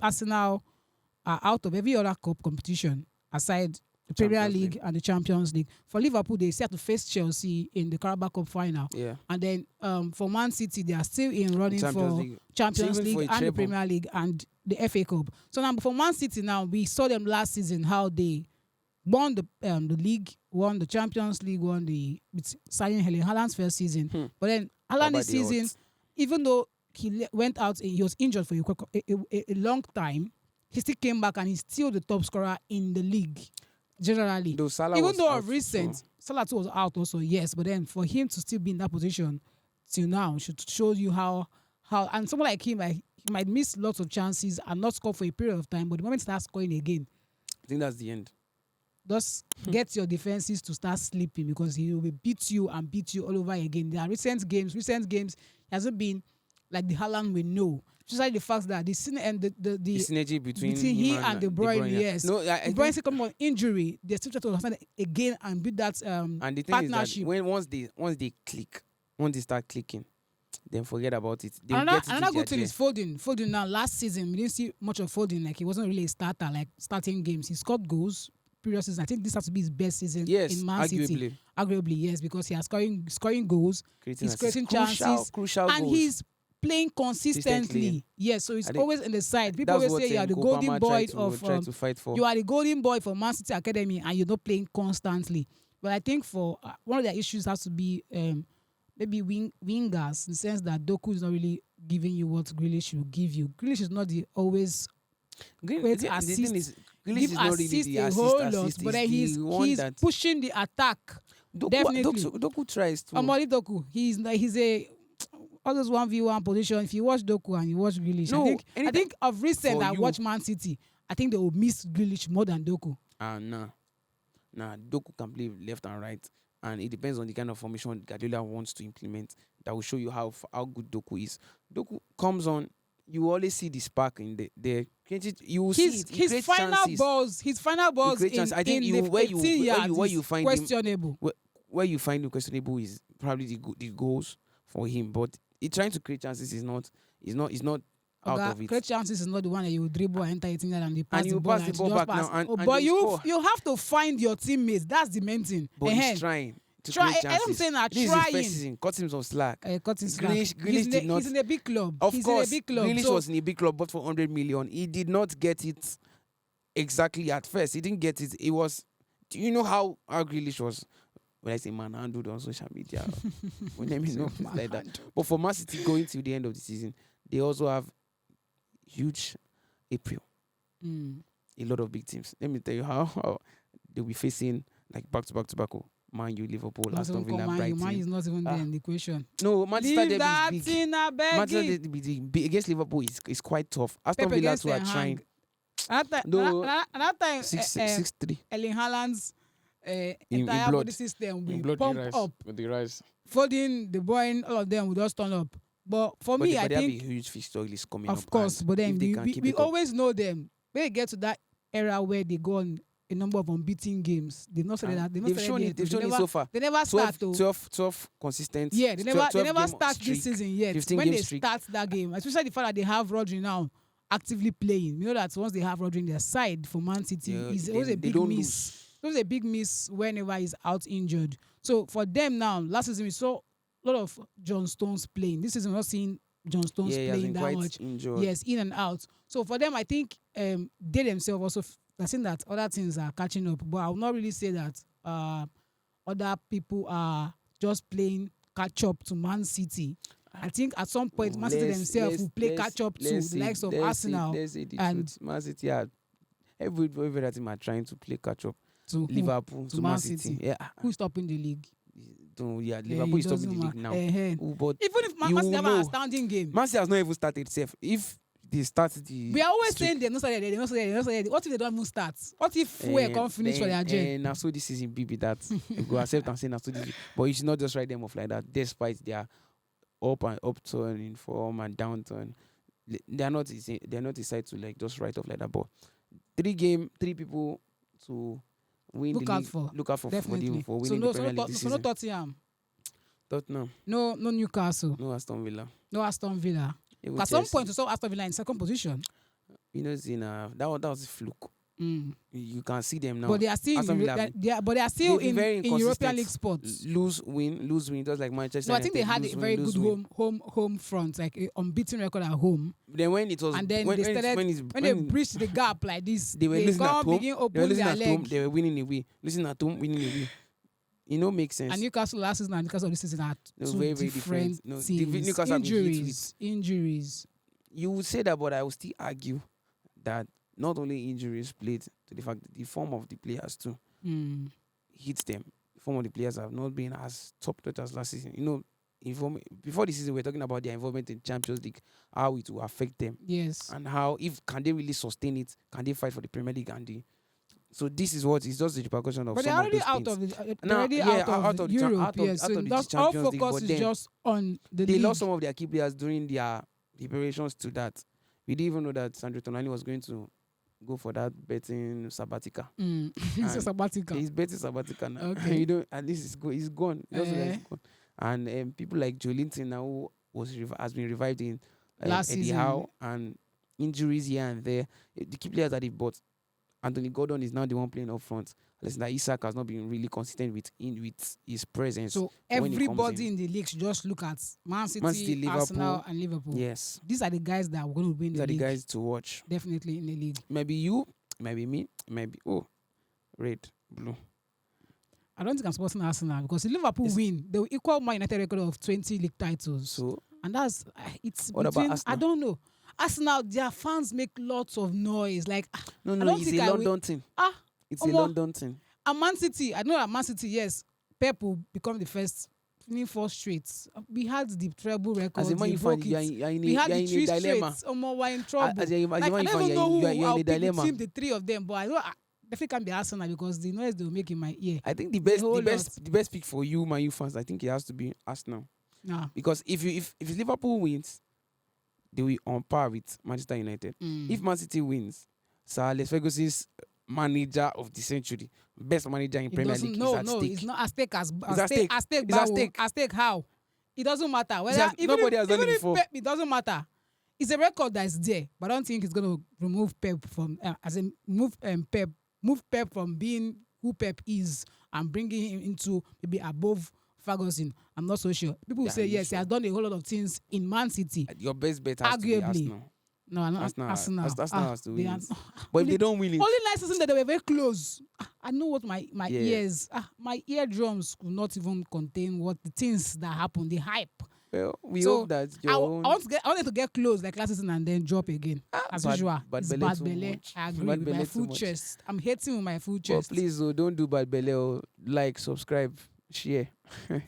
Speaker 1: out of every other cup competition aside the Premier League and the Champions League. For Liverpool, they set to face Chelsea in the Carabao Cup final. Yeah. And then for Man City, they are still in running for Champions League and the Premier League and the FA Cup. So now for Man City now, we saw them last season how they won the league, won the Champions League, with signing Haaland's first season. But then Haaland this season, even though he went out, he was injured for a long time, he still came back and he's still the top scorer in the league. Generally, even though recent Salah was out also, yes, but then for him to still be in that position till now should show you how and someone like him, he might miss lots of chances and not score for a period of time, but the moment he starts scoring again,
Speaker 2: I think that's the end.
Speaker 1: Just get your defenses to start sleeping because he will beat you all over again. There are recent games, he hasn't been like the Haaland we know. Just like the fact that the
Speaker 2: synergy between
Speaker 1: him and De Bruyne, yes.
Speaker 2: No,
Speaker 1: De Bruyne come on injury, they still try to understand again and build that
Speaker 2: and the thing
Speaker 1: partnership.
Speaker 2: Is that once they click, once they start clicking, then forget about it.
Speaker 1: Another good thing is Foden. Foden now, last season, we didn't see much of Foden. Like, he wasn't really a starter, like starting games. He scored goals previous season. I think this has to be his best season in Man City. Arguably, yes, because he has scoring goals, he's creating chances,
Speaker 2: crucial
Speaker 1: and
Speaker 2: goals.
Speaker 1: He's playing consistently. Yes, so he's always in the side. People always say you are the golden boy you are the golden boy for Man City Academy and you're not playing constantly. But I think for one of their issues has to be maybe wingers, in the sense that Doku is not really giving you what Grealish will give you. Grealish is not the always great assist.
Speaker 2: Grealish is not really the assist,
Speaker 1: but he's pushing the attack. Definitely.
Speaker 2: Doku tries to.
Speaker 1: Doku, he's a all those 1v1 position. If you watch Doku and you watch Grealish,
Speaker 2: No,
Speaker 1: I think of recent
Speaker 2: for
Speaker 1: I
Speaker 2: you-
Speaker 1: watched Man City. I think they will miss Grealish more than Doku.
Speaker 2: Nah. Doku can play left and right, and it depends on the kind of formation Guardiola wants to implement. That will show you how good Doku is. Doku comes on, you always see the spark in the you will see it. He
Speaker 1: His
Speaker 2: creates
Speaker 1: final
Speaker 2: chances.
Speaker 1: balls,
Speaker 2: creates chances. I think where you find him
Speaker 1: questionable.
Speaker 2: where you find him questionable is probably the goals for him. But he trying to create chances is not out of it.
Speaker 1: Create chances is not the one that you dribble and enter it in there and they pass
Speaker 2: And
Speaker 1: the
Speaker 2: you
Speaker 1: ball.
Speaker 2: pass the
Speaker 1: and
Speaker 2: ball
Speaker 1: just
Speaker 2: back
Speaker 1: pass.
Speaker 2: now and
Speaker 1: But
Speaker 2: you
Speaker 1: you
Speaker 2: score.
Speaker 1: have to find your teammates. That's the main thing.
Speaker 2: But he's trying to create chances.
Speaker 1: I'm saying that
Speaker 2: This is his
Speaker 1: trying.
Speaker 2: first season. Cut him some slack.
Speaker 1: Cut his slack.
Speaker 2: Grealish did not.
Speaker 1: He's in a big club.
Speaker 2: Of
Speaker 1: He's
Speaker 2: course,
Speaker 1: in a big club.
Speaker 2: Grealish
Speaker 1: So
Speaker 2: was in a big club, but for 100 million, he did not get it exactly at first. He didn't get it. It was. Do you know how Grealish was? When I say manhandled on social media, when let me know things like that. But for Man City going to the end of the season, they also have huge April. A lot of big teams. Let me tell you how they'll be facing like back to back. Man U, Liverpool, Aston Villa, Brighton.
Speaker 1: Man is not even there in the equation.
Speaker 2: No, Manchester
Speaker 1: Leave that
Speaker 2: Derby is
Speaker 1: thing, I
Speaker 2: big.
Speaker 1: beg
Speaker 2: Manchester
Speaker 1: you.
Speaker 2: Derby against Liverpool is quite tough. Aston
Speaker 1: Pepe
Speaker 2: Villa
Speaker 1: against
Speaker 2: too are
Speaker 1: Ten Hag.
Speaker 2: trying.
Speaker 1: Another time,
Speaker 2: 6-3
Speaker 1: Erling Haaland's
Speaker 2: in
Speaker 1: entire
Speaker 2: blood.
Speaker 1: body system
Speaker 2: In
Speaker 1: will
Speaker 2: blood
Speaker 1: pump
Speaker 2: rise,
Speaker 1: up.
Speaker 2: with the rise.
Speaker 1: Foden, De Bruyne, all of them will just turn up. But for me, I
Speaker 2: they have
Speaker 1: think,
Speaker 2: a huge fixture list coming up.
Speaker 1: of course,
Speaker 2: and
Speaker 1: but then
Speaker 2: if they can keep
Speaker 1: we
Speaker 2: it up,
Speaker 1: always know them. When they get to that era where they go on a number of unbeaten games, they've not said that.
Speaker 2: they've shown it. They've shown it so far.
Speaker 1: They never start
Speaker 2: 12 consistent.
Speaker 1: Yeah, they never
Speaker 2: game
Speaker 1: start
Speaker 2: streak,
Speaker 1: this season yet.
Speaker 2: 15
Speaker 1: When
Speaker 2: game
Speaker 1: they
Speaker 2: streak.
Speaker 1: start that game, especially the fact that they have Rodri now actively playing, you know that once they have Rodri in their side for Man City, it's always a
Speaker 2: they
Speaker 1: big
Speaker 2: don't
Speaker 1: miss.
Speaker 2: lose.
Speaker 1: It was a big miss whenever he's out injured. So for them now, last season we saw a lot of John Stones playing. This season we're not seeing John Stones
Speaker 2: Yeah, he has
Speaker 1: playing
Speaker 2: been
Speaker 1: that
Speaker 2: quite
Speaker 1: much.
Speaker 2: injured.
Speaker 1: Yes, in and out. So for them, I think they themselves also are seeing that other things are catching up. But I will not really say that other people are just playing catch up to Man City. I think at some point, Man City themselves will play catch up to the likes of Arsenal.
Speaker 2: Let's say the
Speaker 1: and
Speaker 2: truth. Man City are every team are trying to play catch up.
Speaker 1: to who?
Speaker 2: Liverpool
Speaker 1: To
Speaker 2: to
Speaker 1: Man
Speaker 2: Man
Speaker 1: City.
Speaker 2: City. Yeah.
Speaker 1: Who's stopping the league?
Speaker 2: Liverpool is stopping the league now. But
Speaker 1: Even if Man
Speaker 2: you
Speaker 1: City have
Speaker 2: know.
Speaker 1: an outstanding game,
Speaker 2: Man City has not even started itself. If they start the
Speaker 1: we are always
Speaker 2: streak,
Speaker 1: saying they're not started. What if they don't even start? What if Fuel can't finish for their journey?
Speaker 2: And now so this season BB that you go accept and say now so this. But you should not just write them off like that. Despite their upturn in form and downturn, they are not decided to like just write off like that. But 3 people to win
Speaker 1: Look
Speaker 2: the
Speaker 1: out
Speaker 2: league.
Speaker 1: for.
Speaker 2: Look out for
Speaker 1: Definitely.
Speaker 2: for
Speaker 1: So
Speaker 2: winning
Speaker 1: no,
Speaker 2: the Premier League this
Speaker 1: no
Speaker 2: season.
Speaker 1: Tottenham,
Speaker 2: Tottenham,
Speaker 1: no Newcastle,
Speaker 2: no Aston Villa.
Speaker 1: no Aston Villa.
Speaker 2: Even
Speaker 1: At some
Speaker 2: Chelsea.
Speaker 1: point, we saw Aston Villa in second position.
Speaker 2: You know, that was a fluke. You can see them now.
Speaker 1: But they are still
Speaker 2: Aston
Speaker 1: in,
Speaker 2: Villa
Speaker 1: they are still
Speaker 2: they've been very
Speaker 1: in European
Speaker 2: inconsistent.
Speaker 1: League spots.
Speaker 2: Lose, win, just like Manchester.
Speaker 1: No, I think they
Speaker 2: United,
Speaker 1: had
Speaker 2: lose,
Speaker 1: a very
Speaker 2: win,
Speaker 1: good
Speaker 2: lose, win.
Speaker 1: home front, like an unbeaten record at home.
Speaker 2: Then when it was,
Speaker 1: And then
Speaker 2: when,
Speaker 1: they
Speaker 2: when it's-
Speaker 1: started
Speaker 2: when
Speaker 1: they
Speaker 2: it's-
Speaker 1: bridged the gap like this.
Speaker 2: they were losing at
Speaker 1: can't
Speaker 2: home.
Speaker 1: begin
Speaker 2: They were
Speaker 1: open
Speaker 2: losing
Speaker 1: their
Speaker 2: at home.
Speaker 1: leg.
Speaker 2: They were winning away. Losing at home, winning away. You know, makes sense.
Speaker 1: And Newcastle last season and Newcastle this season are
Speaker 2: No,
Speaker 1: two
Speaker 2: very, very
Speaker 1: different
Speaker 2: different. No,
Speaker 1: teams.
Speaker 2: Newcastle have been hit
Speaker 1: Injuries.
Speaker 2: You would say that, but I will still argue that not only injuries played to the fact that the form of the players too hits them. The form of the players have not been as top notch as last season. You know, before the season, we were talking about their involvement in Champions League, how it will affect them,
Speaker 1: Yes.
Speaker 2: and how can they really sustain it? Can they fight for the Premier League? So this is what is just the repercussion of.
Speaker 1: But they're
Speaker 2: some
Speaker 1: already
Speaker 2: of those
Speaker 1: out
Speaker 2: things.
Speaker 1: of the
Speaker 2: Now,
Speaker 1: already
Speaker 2: yeah,
Speaker 1: out of Europe.
Speaker 2: out of
Speaker 1: Yes.
Speaker 2: the
Speaker 1: So that's all
Speaker 2: Champions League,
Speaker 1: focus
Speaker 2: but
Speaker 1: is
Speaker 2: then
Speaker 1: just on the
Speaker 2: they
Speaker 1: league.
Speaker 2: lost some of their key players during their preparations to that. We didn't even know that Sandro Tonali was going to go for that betting sabbatical.
Speaker 1: It's a sabbatical.
Speaker 2: He's betting sabbatical now.
Speaker 1: Okay.
Speaker 2: At least he's gone. He doesn't like he's gone. And people like Joe Linton now who has been revived in
Speaker 1: Last
Speaker 2: Eddie
Speaker 1: season.
Speaker 2: Howe, and injuries here and there. The key players that he bought, Anthony Gordon is now the one playing up front. Listen, that Isak has not been really consistent with his presence.
Speaker 1: So
Speaker 2: when he comes
Speaker 1: everybody in the league should just look at Man City,
Speaker 2: Liverpool.
Speaker 1: Arsenal, and Liverpool.
Speaker 2: Yes,
Speaker 1: These are the guys that are going to win
Speaker 2: these
Speaker 1: the
Speaker 2: are the
Speaker 1: league.
Speaker 2: guys to watch.
Speaker 1: Definitely in the league.
Speaker 2: Maybe you, maybe me, maybe red, blue.
Speaker 1: I don't think I'm supporting Arsenal because if Liverpool win, they will equal Man United record of 20 league titles.
Speaker 2: So
Speaker 1: And that's it's
Speaker 2: what
Speaker 1: between,
Speaker 2: about Arsenal?
Speaker 1: I don't know. Arsenal, their fans make lots of noise. Like
Speaker 2: no,
Speaker 1: don't
Speaker 2: it's
Speaker 1: think
Speaker 2: a
Speaker 1: I
Speaker 2: London thing. It's a
Speaker 1: Omo.
Speaker 2: London thing.
Speaker 1: and Man City, I know that Man City, yes, Pep will become the first winning 4 straight. We had the treble record.
Speaker 2: As a Man
Speaker 1: they
Speaker 2: U fan,
Speaker 1: broke
Speaker 2: you are
Speaker 1: it.
Speaker 2: in
Speaker 1: We had
Speaker 2: a
Speaker 1: the 3
Speaker 2: dilemma.
Speaker 1: straight. We're in trouble.
Speaker 2: As a
Speaker 1: Like,
Speaker 2: Man
Speaker 1: I
Speaker 2: U
Speaker 1: don't
Speaker 2: fan,
Speaker 1: even know
Speaker 2: you
Speaker 1: who
Speaker 2: are in
Speaker 1: I'll
Speaker 2: a
Speaker 1: pick
Speaker 2: dilemma.
Speaker 1: between the 3 of them, but I know I definitely can be Arsenal because the noise they will make in my ear.
Speaker 2: I think the
Speaker 1: It's a whole
Speaker 2: the best pick for you, Man U fans, I think it has to be Arsenal.
Speaker 1: Nah.
Speaker 2: Because if Liverpool wins, they will on par with Manchester United. If Man City wins, Sir Alex Ferguson's manager of the century, best manager in Premier League, is at stake.
Speaker 1: It's not at stake as
Speaker 2: It's at stake.
Speaker 1: At stake.
Speaker 2: It's at stake.
Speaker 1: At stake how? It doesn't matter. Whether
Speaker 2: Nobody has done it
Speaker 1: even if
Speaker 2: before.
Speaker 1: Pep, it doesn't matter. It's a record that is there, but I don't think it's going to remove Pep from move Pep from being who Pep is and bringing him into maybe above Ferguson. I'm not so sure. People will say yes, he has done a whole lot of things in Man City.
Speaker 2: Your best bet has to be
Speaker 1: Arguably.
Speaker 2: Arsenal.
Speaker 1: No, I'm not
Speaker 2: Arsenal
Speaker 1: Arsenal.
Speaker 2: has to win it. But
Speaker 1: But
Speaker 2: if they don't win it,
Speaker 1: only last season that they were very close. I know what my
Speaker 2: Yeah.
Speaker 1: ears, my eardrums could not even contain what the things that happened, the hype.
Speaker 2: well, we
Speaker 1: So,
Speaker 2: hope that
Speaker 1: I
Speaker 2: your own
Speaker 1: wanted to get close like last season and then drop again. As usual.
Speaker 2: bad
Speaker 1: It's
Speaker 2: belly
Speaker 1: bad
Speaker 2: too
Speaker 1: belly.
Speaker 2: much.
Speaker 1: I agree
Speaker 2: Bad
Speaker 1: with
Speaker 2: belly
Speaker 1: my
Speaker 2: too
Speaker 1: full
Speaker 2: much.
Speaker 1: chest. I'm hating with my full
Speaker 2: But
Speaker 1: chest.
Speaker 2: please, don't do bad belly or like, subscribe, share.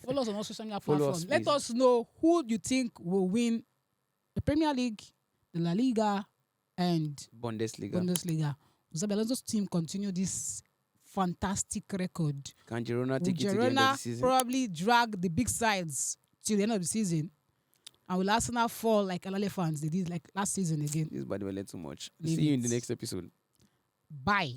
Speaker 1: Follow us on all social media
Speaker 2: Follow us,
Speaker 1: platforms. Let
Speaker 2: please.
Speaker 1: us know who you think will win the Premier League, the La Liga, and
Speaker 2: Bundesliga.
Speaker 1: Bundesliga. Xabi Alonso's team continue this fantastic record.
Speaker 2: Can Girona
Speaker 1: Will
Speaker 2: take it to the end of the
Speaker 1: Girona
Speaker 2: season?
Speaker 1: probably drag the big sides till the end of the season? And will Arsenal fall like Alale fans they did like last season again?
Speaker 2: This is bad belly too much.
Speaker 1: Leave
Speaker 2: See you in
Speaker 1: it.
Speaker 2: the next episode.
Speaker 1: Bye.